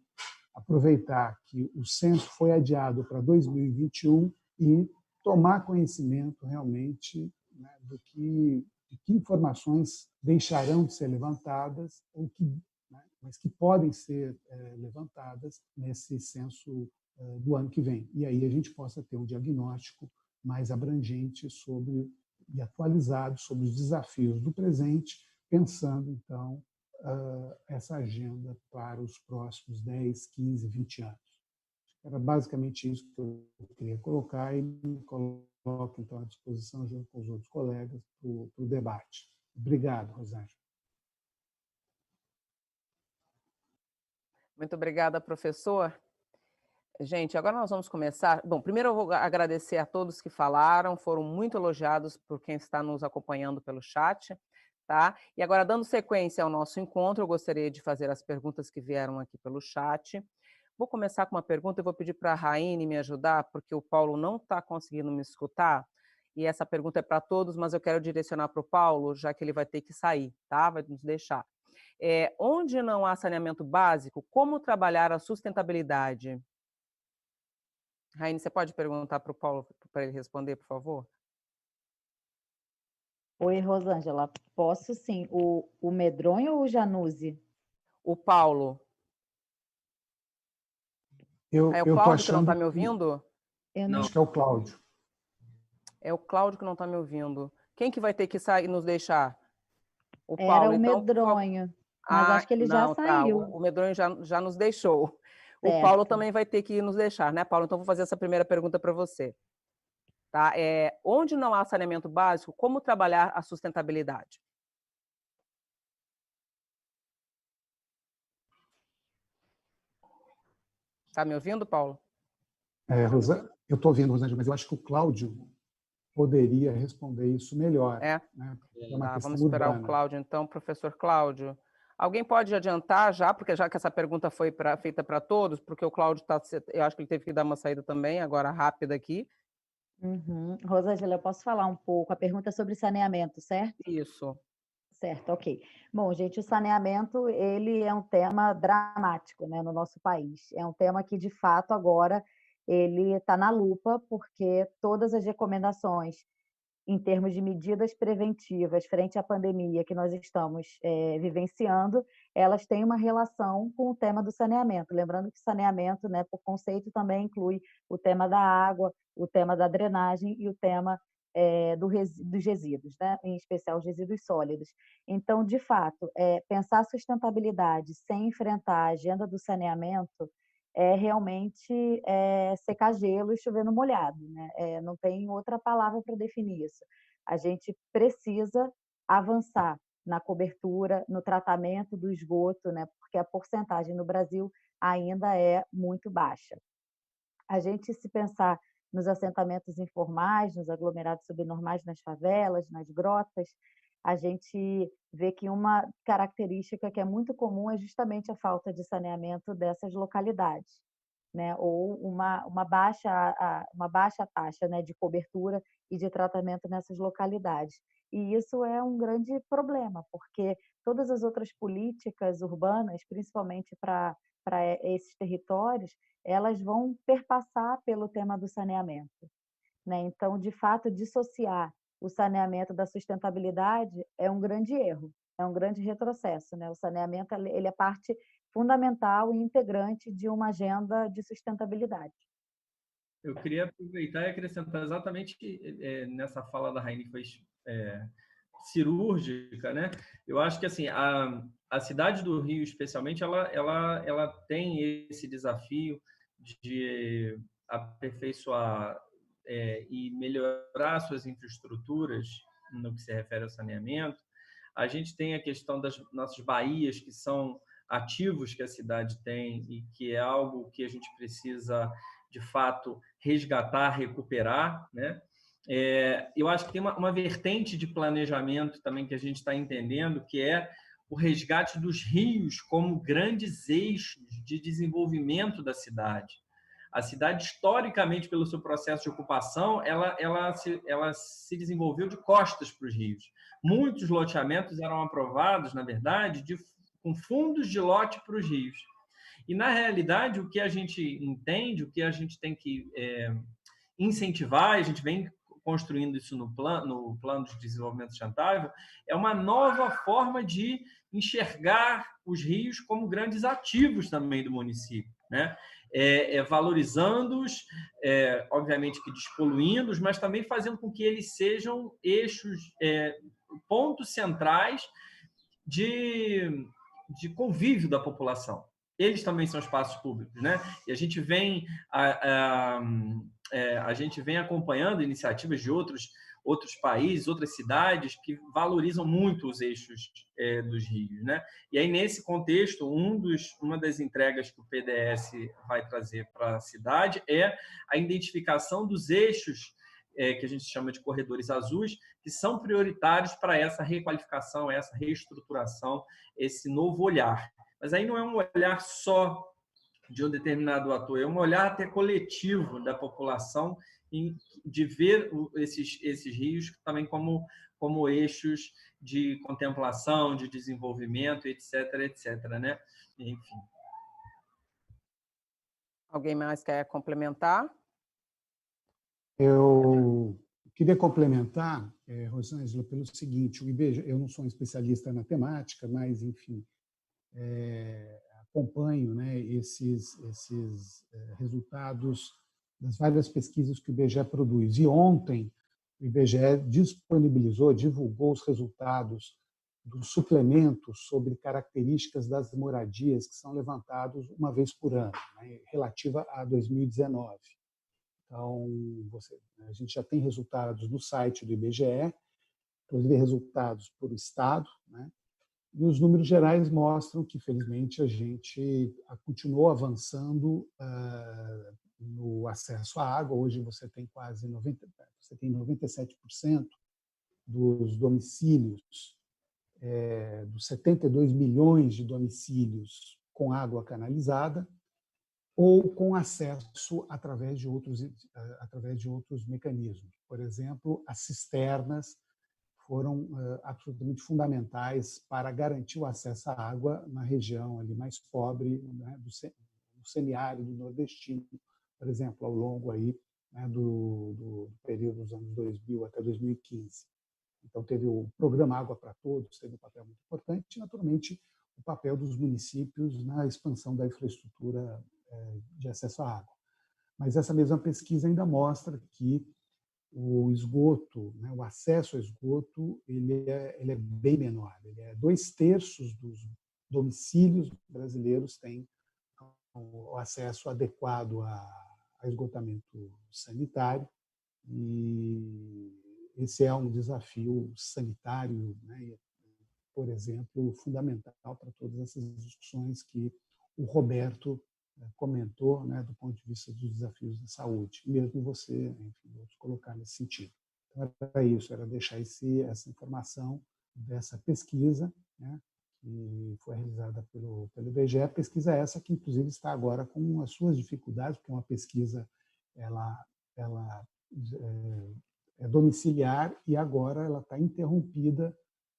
aproveitar que o censo foi adiado para 2021 e tomar conhecimento realmente, né, de que informações deixarão de ser levantadas mas que podem ser levantadas nesse censo do ano que vem. E aí a gente possa ter um diagnóstico mais abrangente e atualizado sobre os desafios do presente, pensando, então, essa agenda para os próximos 10, 15, 20 anos. Era basicamente isso que eu queria colocar e me coloco, então, à disposição, junto com os outros colegas, para o debate. Obrigado, Rosângela. Muito obrigada, professor. Gente, agora nós vamos começar. Bom, primeiro eu vou agradecer a todos que falaram, foram muito elogiados por quem está nos acompanhando pelo chat, tá? E agora, dando sequência ao nosso encontro, eu gostaria de fazer as perguntas que vieram aqui pelo chat. Vou começar com uma pergunta, eu vou pedir para a Raine me ajudar, porque o Paulo não está conseguindo me escutar, e essa pergunta é para todos, mas eu quero direcionar para o Paulo, já que ele vai ter que sair, tá? Vai nos deixar. Onde não há saneamento básico, como trabalhar a sustentabilidade? Raine, você pode perguntar para o Paulo para ele responder, por favor? Oi, Rosângela. Posso sim. O Medronho ou o Januzzi? O Paulo. É o Cláudio que não está me ouvindo? Acho que é o Cláudio. É o Cláudio que não está me ouvindo. Quem que vai ter que sair e nos deixar? O Era Paulo, o então, Medronho, mas acho que ele já saiu. Tá. O Medronho já nos deixou. Certo. O Paulo também vai ter que nos deixar, né, Paulo? Então, vou fazer essa primeira pergunta para você. Tá? Onde não há saneamento básico, como trabalhar a sustentabilidade? Está me ouvindo, Paulo? Eu estou ouvindo, Rosângela, mas eu acho que o Cláudio poderia responder isso melhor. Né? Uma Tá, questão vamos esperar urbana. o Cláudio, então, professor Cláudio. Alguém pode adiantar já, porque já que essa pergunta foi feita para todos, porque o Cláudio eu acho que ele teve que dar uma saída também, agora rápida aqui. Rosângela, eu posso falar um pouco? A pergunta é sobre saneamento, certo? Isso. Certo, ok. Bom, gente, o saneamento, ele é um tema dramático, né, no nosso país. É um tema que, de fato, agora ele está na lupa, porque todas as recomendações em termos de medidas preventivas frente à pandemia que nós estamos vivenciando, elas têm uma relação com o tema do saneamento. Lembrando que saneamento, né, por conceito, também inclui o tema da água, o tema da drenagem e o tema dos resíduos, né, em especial os resíduos sólidos. Então, de fato, pensar sustentabilidade sem enfrentar a agenda do saneamento é realmente secar gelo e chover no molhado, né? Não tem outra palavra para definir isso. A gente precisa avançar na cobertura, no tratamento do esgoto, né? Porque a porcentagem no Brasil ainda é muito baixa. A gente, se pensar nos assentamentos informais, nos aglomerados subnormais, nas favelas, nas grotas, a gente vê que uma característica que é muito comum é justamente a falta de saneamento dessas localidades, né? Ou uma baixa taxa, né, de cobertura e de tratamento nessas localidades. E isso é um grande problema, porque todas as outras políticas urbanas, principalmente para esses territórios, elas vão perpassar pelo tema do saneamento, né? Então, de fato, dissociar o saneamento da sustentabilidade é um grande erro, é um grande retrocesso, né? O saneamento ele é parte fundamental e integrante de uma agenda de sustentabilidade. Eu queria aproveitar e acrescentar exatamente nessa fala da Raine, que foi cirúrgica, né? Eu acho que assim a cidade do Rio, especialmente, ela tem esse desafio de aperfeiçoar e melhorar suas infraestruturas no que se refere ao saneamento. A gente tem a questão das nossas baías, que são ativos que a cidade tem e que é algo que a gente precisa, de fato, resgatar, recuperar, né? Eu acho que tem uma vertente de planejamento também que a gente está entendendo, que é o resgate dos rios como grandes eixos de desenvolvimento da cidade. A cidade, historicamente, pelo seu processo de ocupação, ela se desenvolveu de costas para os rios. Muitos loteamentos eram aprovados, na verdade, com fundos de lote para os rios. E, na realidade, o que a gente entende, o que a gente tem que incentivar, a gente vem construindo isso no plano de desenvolvimento sustentável, é uma nova forma de enxergar os rios como grandes ativos também do município, né? Valorizando-os, obviamente que despoluindo-os, mas também fazendo com que eles sejam eixos, pontos centrais de convívio da população. Eles também são espaços públicos, né? E a gente vem acompanhando iniciativas de outros países, outras cidades que valorizam muito os eixos dos rios, né? E aí, nesse contexto, uma das entregas que o PDS vai trazer para a cidade é a identificação dos eixos que a gente chama de corredores azuis, que são prioritários para essa requalificação, essa reestruturação, esse novo olhar. Mas aí não é um olhar só de um determinado ator, é um olhar até coletivo da população de ver esses rios também como eixos de contemplação, de desenvolvimento, etc., etc., né? Enfim. Alguém mais quer complementar? Eu queria complementar, Rosângela, pelo seguinte: o IBGE, eu não sou um especialista na temática, mas, enfim, acompanho, né, esses resultados das várias pesquisas que o IBGE produz. E ontem o IBGE divulgou os resultados do suplemento sobre características das moradias que são levantados uma vez por ano, né, relativa a 2019. Então, a gente já tem resultados no site do IBGE, inclusive resultados por estado, né? E os números gerais mostram que, felizmente, a gente continuou avançando no acesso à água. Hoje você tem 97% dos domicílios, dos 72 milhões de domicílios com água canalizada, ou com acesso através de outros mecanismos. Por exemplo, as cisternas foram absolutamente fundamentais para garantir o acesso à água na região ali mais pobre, né, do semiárido nordestino, por exemplo, ao longo aí, né, do período dos anos 2000 até 2015. Então, teve o programa Água para Todos, teve um papel muito importante, e, naturalmente, o papel dos municípios na expansão da infraestrutura de acesso à água. Mas essa mesma pesquisa ainda mostra que o esgoto, né, o acesso ao esgoto, ele é bem menor. 2/3 dos domicílios brasileiros têm o acesso adequado a esgotamento sanitário, e esse é um desafio sanitário, né, por exemplo, fundamental para todas essas discussões que o Roberto comentou, né, do ponto de vista dos desafios da saúde, mesmo você, enfim, vou te colocar nesse sentido. Então, era isso, era deixar essa informação dessa pesquisa, né, que foi realizada pelo IBGE, pesquisa essa que, inclusive, está agora com as suas dificuldades, porque é uma pesquisa ela é domiciliar e agora ela está interrompida,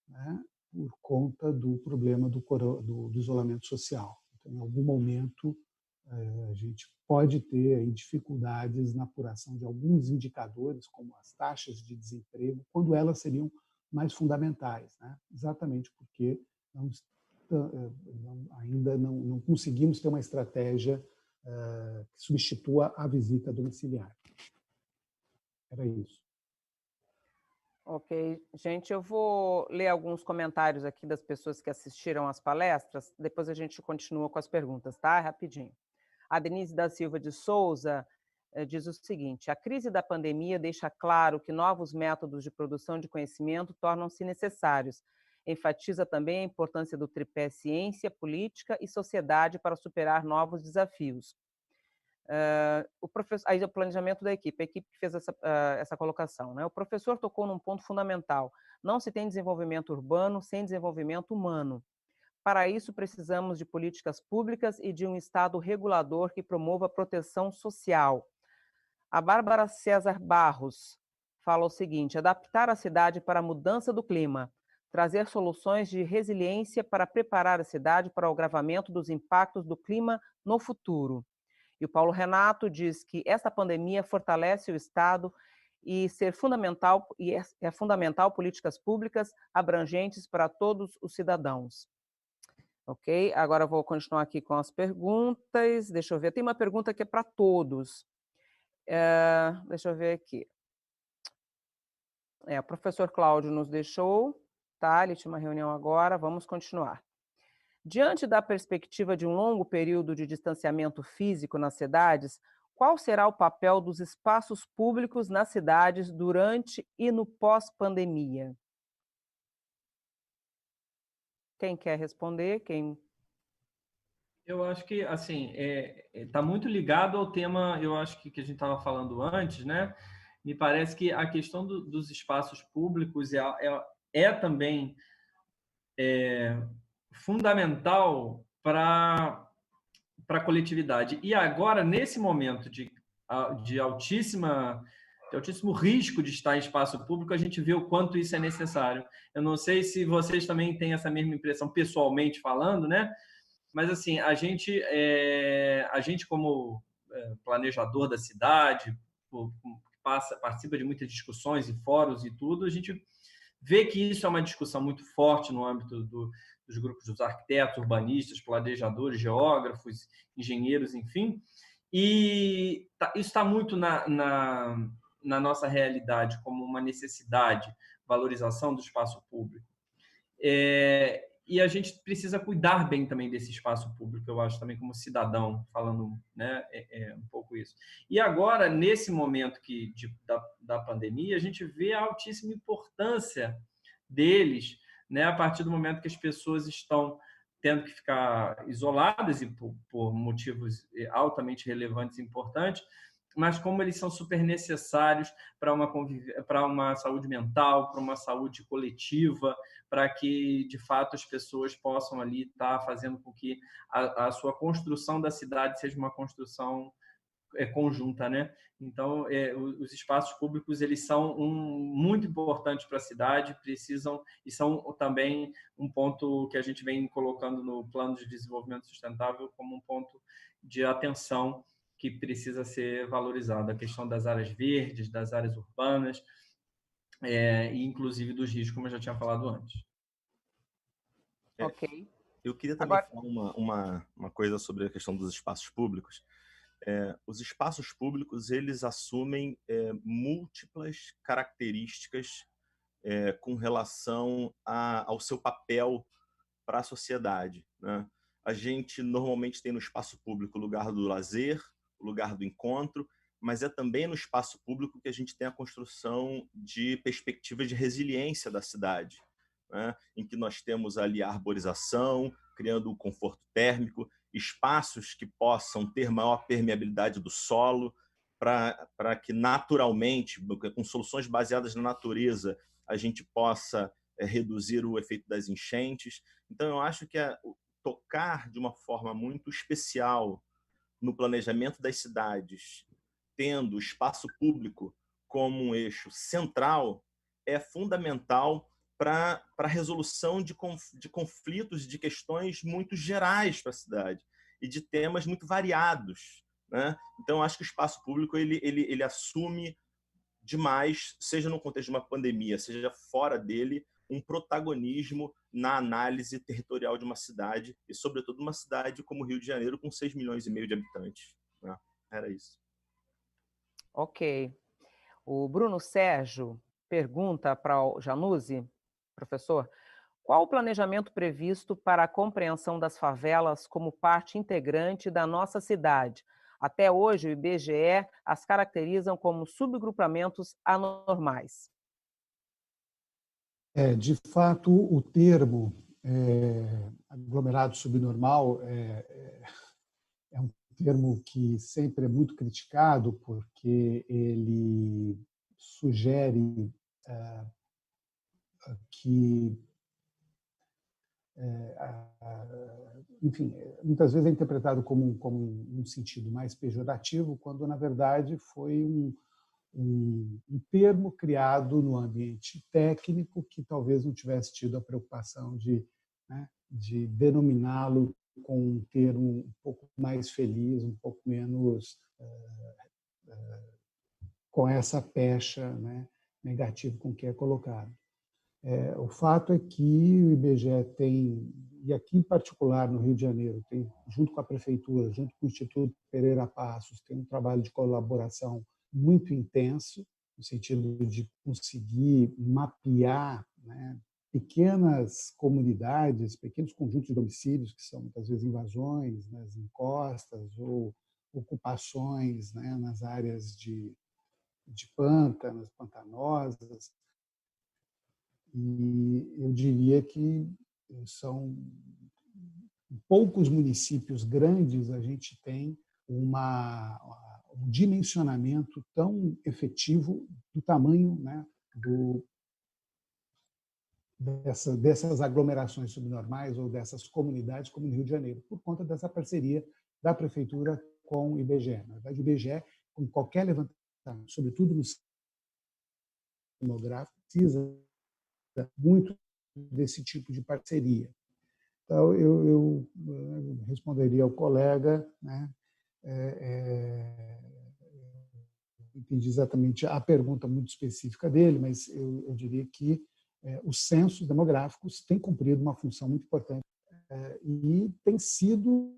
né, por conta do problema do isolamento social. Então, em algum momento, a gente pode ter aí dificuldades na apuração de alguns indicadores, como as taxas de desemprego, quando elas seriam mais fundamentais, né? Exatamente porque ainda não conseguimos ter uma estratégia que substitua a visita domiciliar. Era isso. Ok, gente, eu vou ler alguns comentários aqui das pessoas que assistiram às palestras, depois a gente continua com as perguntas, tá? Rapidinho. A Denise da Silva de Souza diz o seguinte: a crise da pandemia deixa claro que novos métodos de produção de conhecimento tornam-se necessários. Enfatiza também a importância do tripé ciência, política e sociedade para superar novos desafios. Aí o planejamento da equipe, a equipe que fez essa colocação, né? O professor tocou num ponto fundamental: não se tem desenvolvimento urbano sem desenvolvimento humano. Para isso, precisamos de políticas públicas e de um Estado regulador que promova a proteção social. A Bárbara César Barros fala o seguinte: adaptar a cidade para a mudança do clima, trazer soluções de resiliência para preparar a cidade para o agravamento dos impactos do clima no futuro. E o Paulo Renato diz que esta pandemia fortalece o Estado e é fundamental políticas públicas abrangentes para todos os cidadãos. Ok? Agora eu vou continuar aqui com as perguntas. Deixa eu ver, tem uma pergunta que é para todos. Deixa eu ver aqui. O professor Cláudio nos deixou, tá? Ele tinha uma reunião agora, vamos continuar. Diante da perspectiva de um longo período de distanciamento físico nas cidades, qual será o papel dos espaços públicos nas cidades durante e no pós-pandemia? Quem quer responder? Eu acho que, assim, está muito ligado ao tema, eu acho que a gente estava falando antes, né? Me parece que a questão dos espaços públicos é também fundamental para a coletividade. E agora, nesse momento de altíssimo risco de estar em espaço público, a gente vê o quanto isso é necessário. Eu não sei se vocês também têm essa mesma impressão, pessoalmente falando, né? Mas, assim, a gente como planejador da cidade, participa de muitas discussões e fóruns e tudo, a gente vê que isso é uma discussão muito forte no âmbito dos grupos dos arquitetos, urbanistas, planejadores, geógrafos, engenheiros, enfim. E isso está muito na nossa realidade como uma necessidade, valorização do espaço público. E a gente precisa cuidar bem também desse espaço público, eu acho, também como cidadão, falando, né, um pouco isso. E agora, nesse momento da pandemia, a gente vê a altíssima importância deles, né, a partir do momento que as pessoas estão tendo que ficar isoladas e por motivos altamente relevantes e importantes, mas como eles são super necessários para uma saúde mental, para uma saúde coletiva, para que, de fato, as pessoas possam ali estar fazendo com que a sua construção da cidade seja uma construção conjunta, né? Então, os espaços públicos, eles são muito importantes para a cidade, precisam, e são também um ponto que a gente vem colocando no Plano de Desenvolvimento Sustentável como um ponto de atenção que precisa ser valorizado, a questão das áreas verdes, das áreas urbanas, e inclusive dos rios, como eu já tinha falado antes. Ok. Eu queria também falar uma coisa sobre a questão dos espaços públicos. Os espaços públicos, eles assumem múltiplas características com relação ao seu papel para a sociedade, né? A gente normalmente tem no espaço público o lugar do lazer, o lugar do encontro, mas é também no espaço público que a gente tem a construção de perspectivas de resiliência da cidade, né? Em que nós temos ali a arborização, criando um conforto térmico, espaços que possam ter maior permeabilidade do solo, para que naturalmente, com soluções baseadas na natureza, a gente possa reduzir o efeito das enchentes. Então, eu acho que tocar de uma forma muito especial no planejamento das cidades, tendo o espaço público como um eixo central, é fundamental para a resolução de conflitos, de questões muito gerais para a cidade e de temas muito variados, né? Então, acho que o espaço público ele assume demais, seja no contexto de uma pandemia, seja fora dele, um protagonismo na análise territorial de uma cidade, e sobretudo uma cidade como o Rio de Janeiro, com 6,5 milhões de habitantes, né? Era isso. Ok. O Bruno Sérgio pergunta para o Januzzi, professor, qual o planejamento previsto para a compreensão das favelas como parte integrante da nossa cidade, Até hoje, o IBGE as caracterizam como subgrupamentos anormais. De fato, o termo aglomerado subnormal é um termo que sempre é muito criticado porque ele sugere que, enfim, muitas vezes é interpretado como um sentido mais pejorativo, quando, na verdade, foi um termo criado no ambiente técnico que talvez não tivesse tido a preocupação de denominá-lo com um termo um pouco mais feliz, um pouco menos com essa pecha, negativa com que é colocado. O fato é que o IBGE tem, e aqui em particular no Rio de Janeiro, tem, junto com a Prefeitura, junto com o Instituto Pereira Passos, tem um trabalho de colaboração muito intenso, no sentido de conseguir mapear pequenas comunidades, pequenos conjuntos de domicílios, que são muitas vezes invasões nas encostas ou ocupações nas áreas de pântanos, pantanosas. E eu diria que são poucos municípios grandes a gente tem um dimensionamento tão efetivo do tamanho dessas aglomerações subnormais ou dessas comunidades como no Rio de Janeiro, por conta dessa parceria da Prefeitura com o IBGE. Na verdade, o IBGE, com qualquer levantamento, sobretudo no demográfico, precisa muito desse tipo de parceria. Então, eu responderia ao colega, entendi exatamente a pergunta muito específica dele, mas eu diria que os censos demográficos têm cumprido uma função muito importante e tem sido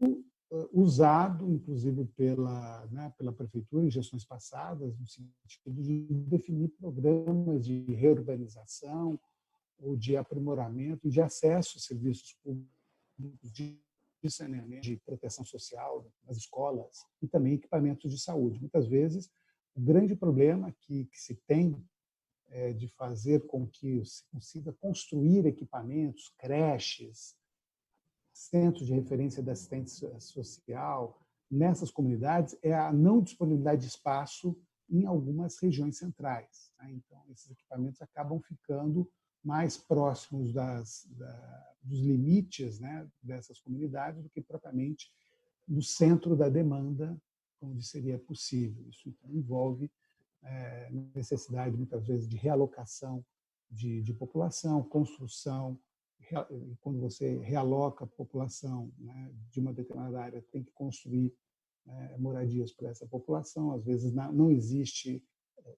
usado, inclusive, pela Prefeitura em gestões passadas, no sentido de definir programas de reurbanização ou de aprimoramento e de acesso a serviços públicos de saneamento, de proteção social nas escolas e também equipamentos de saúde. Muitas vezes, o grande problema que se tem de fazer com que se consiga construir equipamentos, creches, centros de referência da assistência social nessas comunidades é a não disponibilidade de espaço em algumas regiões centrais. Então, esses equipamentos acabam ficando mais próximos dos limites dessas comunidades do que propriamente no centro da demanda, onde seria possível. Isso então, envolve necessidade, muitas vezes, de realocação de população, construção. Quando você realoca a população de uma determinada área, tem que construir moradias para essa população. Às vezes, não existe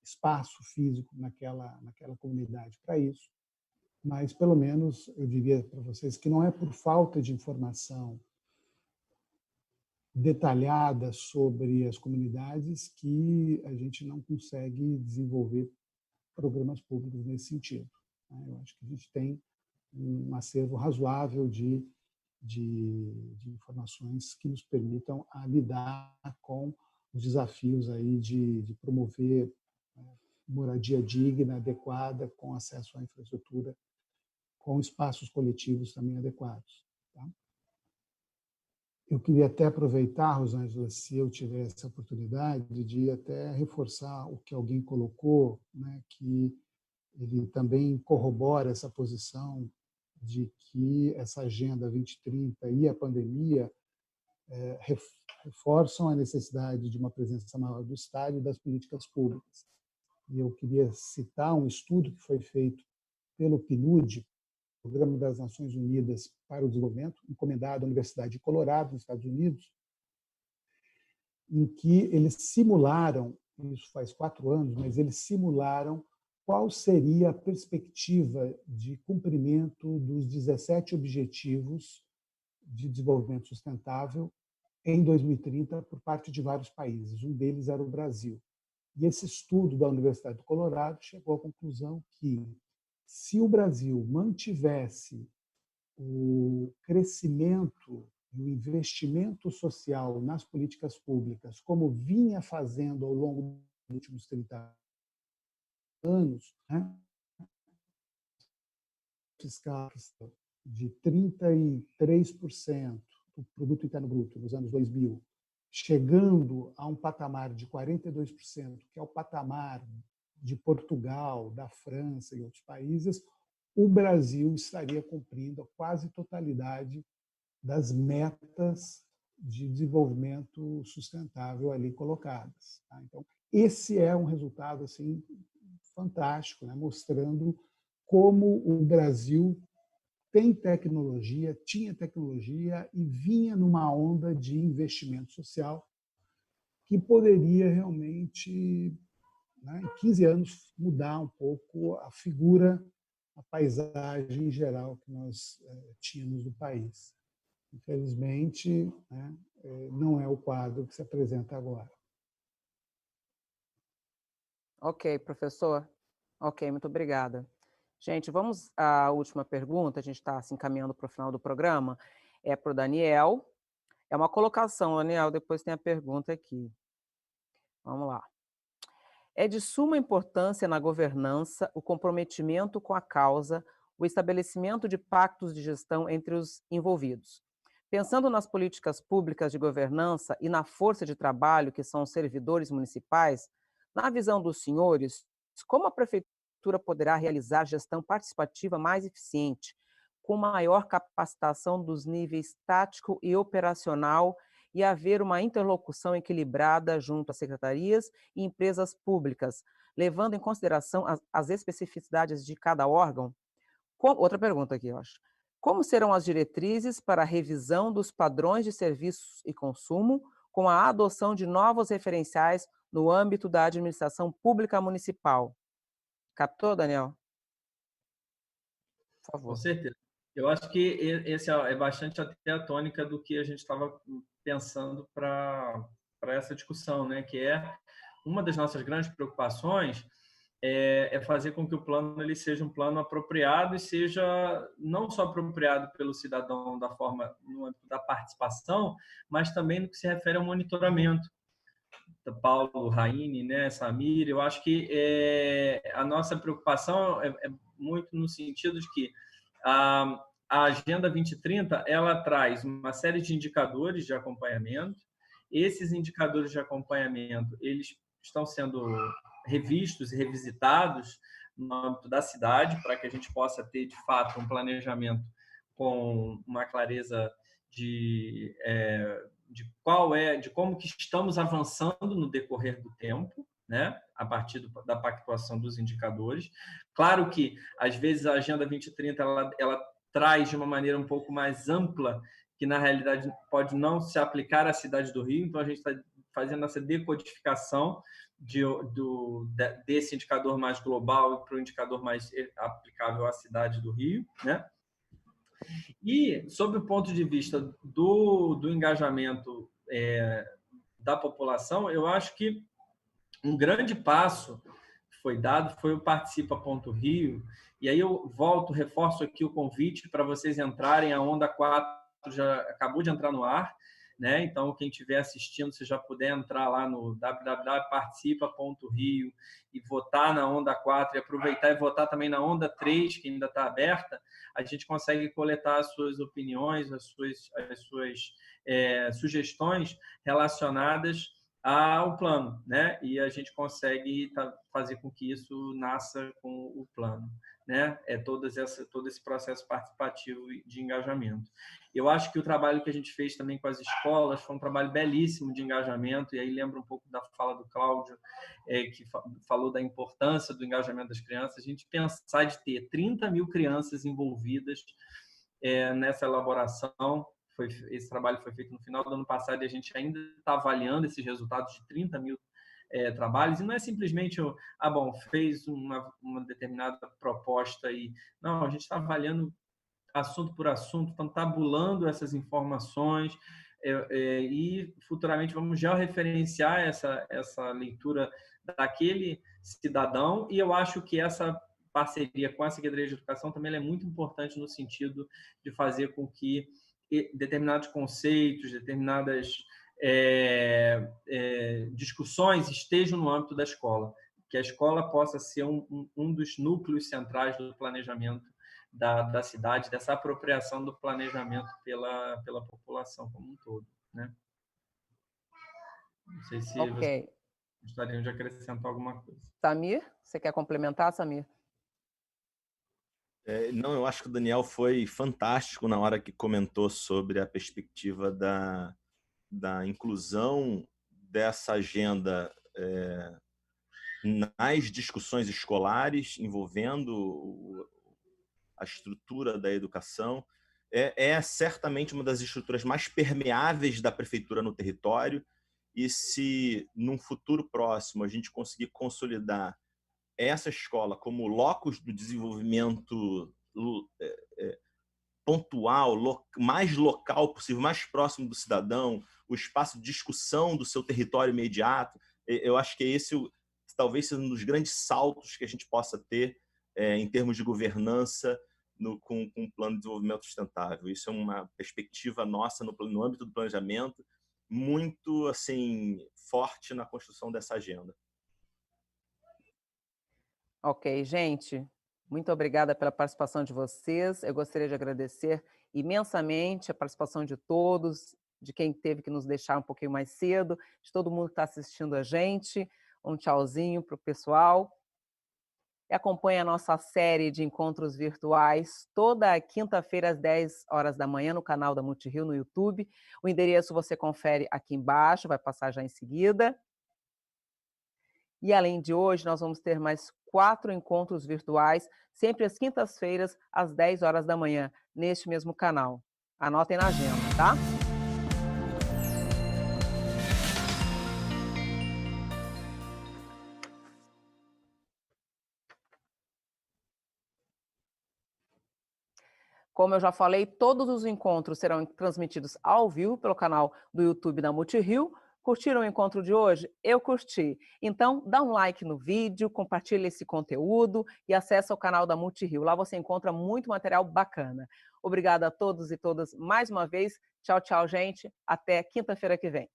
espaço físico naquela comunidade para isso. Mas, pelo menos, eu diria para vocês que não é por falta de informação detalhada sobre as comunidades que a gente não consegue desenvolver programas públicos nesse sentido. Eu acho que a gente tem um acervo razoável de informações que nos permitam lidar com os desafios aí de promover moradia digna, adequada, com acesso à infraestrutura, com espaços coletivos também adequados. Tá? Eu queria até aproveitar, Rosângela, se eu tiver essa oportunidade, de até reforçar o que alguém colocou, que ele também corrobora essa posição de que essa Agenda 2030 e a pandemia reforçam a necessidade de uma presença maior do Estado e das políticas públicas. E eu queria citar um estudo que foi feito pelo PNUD, Programa das Nações Unidas para o Desenvolvimento, encomendado à Universidade de Colorado, nos Estados Unidos, em que eles simularam, isso faz 4 anos, mas eles simularam qual seria a perspectiva de cumprimento dos 17 Objetivos de Desenvolvimento Sustentável em 2030 por parte de vários países. Um deles era o Brasil. E esse estudo da Universidade do Colorado chegou à conclusão que, se o Brasil mantivesse o crescimento e o investimento social nas políticas públicas, como vinha fazendo ao longo dos últimos 30 anos, né, fiscal de 33% do produto interno bruto nos anos 2000, chegando a um patamar de 42%, que é o patamar de Portugal, da França e outros países, o Brasil estaria cumprindo a quase totalidade das metas de desenvolvimento sustentável ali colocadas. Tá? Então, esse é um resultado assim fantástico, né? Mostrando como o Brasil tem tecnologia, tinha tecnologia e vinha numa onda de investimento social que poderia realmente, né, em 15 anos, mudar um pouco a figura, a paisagem geral que nós tínhamos no país. Infelizmente, né, não é o quadro que se apresenta agora. Ok, professor. Ok, muito obrigada. Gente, vamos à última pergunta, a gente está se encaminhando para o final do programa. É para o Daniel. É uma colocação, Daniel, depois tem a pergunta aqui. Vamos lá. É de suma importância na governança o comprometimento com a causa, o estabelecimento de pactos de gestão entre os envolvidos. Pensando nas políticas públicas de governança e na força de trabalho que são os servidores municipais, na visão dos senhores, como a prefeitura poderá realizar gestão participativa mais eficiente, com maior capacitação dos níveis tático e operacional e haver uma interlocução equilibrada junto às secretarias e empresas públicas, levando em consideração as especificidades de cada órgão? Outra pergunta aqui, eu acho. Como serão as diretrizes para a revisão dos padrões de serviços e consumo, com a adoção de novos referenciais no âmbito da administração pública municipal? Captou, Daniel? Por favor. Com certeza. Eu acho que esse é bastante até a tônica do que a gente estava pensando para essa discussão, né? Que é uma das nossas grandes preocupações é fazer com que o plano ele seja um plano apropriado e seja não só apropriado pelo cidadão da forma no âmbito da participação, mas também no que se refere ao monitoramento. Paulo, Raine, né, Samir, eu acho que a nossa preocupação é muito no sentido de que a Agenda 2030 ela traz uma série de indicadores de acompanhamento. Esses indicadores de acompanhamento eles estão sendo revistos e revisitados no âmbito da cidade para que a gente possa ter de fato um planejamento com uma clareza de como que estamos avançando no decorrer do tempo, né? A partir da pactuação dos indicadores. Claro que, às vezes, a Agenda 2030 ela traz de uma maneira um pouco mais ampla, que, na realidade, pode não se aplicar à cidade do Rio, então a gente está fazendo essa decodificação desse indicador mais global para o indicador mais aplicável à cidade do Rio, né? E, sob o ponto de vista do engajamento da população, eu acho que um grande passo que foi dado foi o Participa.Rio, e aí eu reforço aqui o convite para vocês entrarem, a Onda 4 já acabou de entrar no ar, né? Então, quem estiver assistindo, se já puder entrar lá no www.participa.rio e votar na Onda 4 e aproveitar e votar também na Onda 3, que ainda está aberta, a gente consegue coletar as suas opiniões, as suas sugestões relacionadas ao plano, né? E a gente consegue fazer com que isso nasça com o plano, né? Todo esse processo participativo de engajamento. Eu acho que o trabalho que a gente fez também com as escolas foi um trabalho belíssimo de engajamento, e aí lembra um pouco da fala do Cláudio, que falou da importância do engajamento das crianças. A gente pensar de ter 30 mil crianças envolvidas nessa elaboração. Esse trabalho foi feito no final do ano passado e a gente ainda está avaliando esses resultados de 30 mil trabalhos, e não é simplesmente fez uma determinada proposta e não, a gente está avaliando assunto por assunto, estão tabulando essas informações e futuramente vamos georreferenciar essa leitura daquele cidadão, e eu acho que essa parceria com a Secretaria de Educação também é muito importante no sentido de fazer com que determinados conceitos, determinadas discussões estejam no âmbito da escola, que a escola possa ser um dos núcleos centrais do planejamento da cidade, dessa apropriação do planejamento pela população como um todo, né? Não sei se vocês gostariam de acrescentar alguma coisa. Samir, você quer complementar, Samir? Não, eu acho que o Daniel foi fantástico na hora que comentou sobre a perspectiva da inclusão dessa agenda nas discussões escolares envolvendo a estrutura da educação. É certamente uma das estruturas mais permeáveis da prefeitura no território, e se num futuro próximo a gente conseguir consolidar essa escola como locus do desenvolvimento pontual, mais local possível, mais próximo do cidadão, o espaço de discussão do seu território imediato, eu acho que esse talvez seja um dos grandes saltos que a gente possa ter em termos de governança com o Plano de Desenvolvimento Sustentável. Isso é uma perspectiva nossa no âmbito do planejamento muito assim forte na construção dessa agenda. Ok, gente, muito obrigada pela participação de vocês. Eu gostaria de agradecer imensamente a participação de todos, de quem teve que nos deixar um pouquinho mais cedo, de todo mundo que está assistindo a gente. Um tchauzinho para o pessoal. E acompanhe a nossa série de encontros virtuais toda quinta-feira às 10 horas da manhã no canal da Multirio no YouTube. O endereço você confere aqui embaixo, vai passar já em seguida. E além de hoje, nós vamos ter mais 4 encontros virtuais, sempre às quintas-feiras, às 10 horas da manhã, neste mesmo canal. Anotem na agenda, tá? Como eu já falei, todos os encontros serão transmitidos ao vivo pelo canal do YouTube da Multirio. Curtiram o encontro de hoje? Eu curti. Então, dá um like no vídeo, compartilha esse conteúdo e acessa o canal da Multirio. Lá você encontra muito material bacana. Obrigada a todos e todas mais uma vez. Tchau, tchau, gente. Até quinta-feira que vem.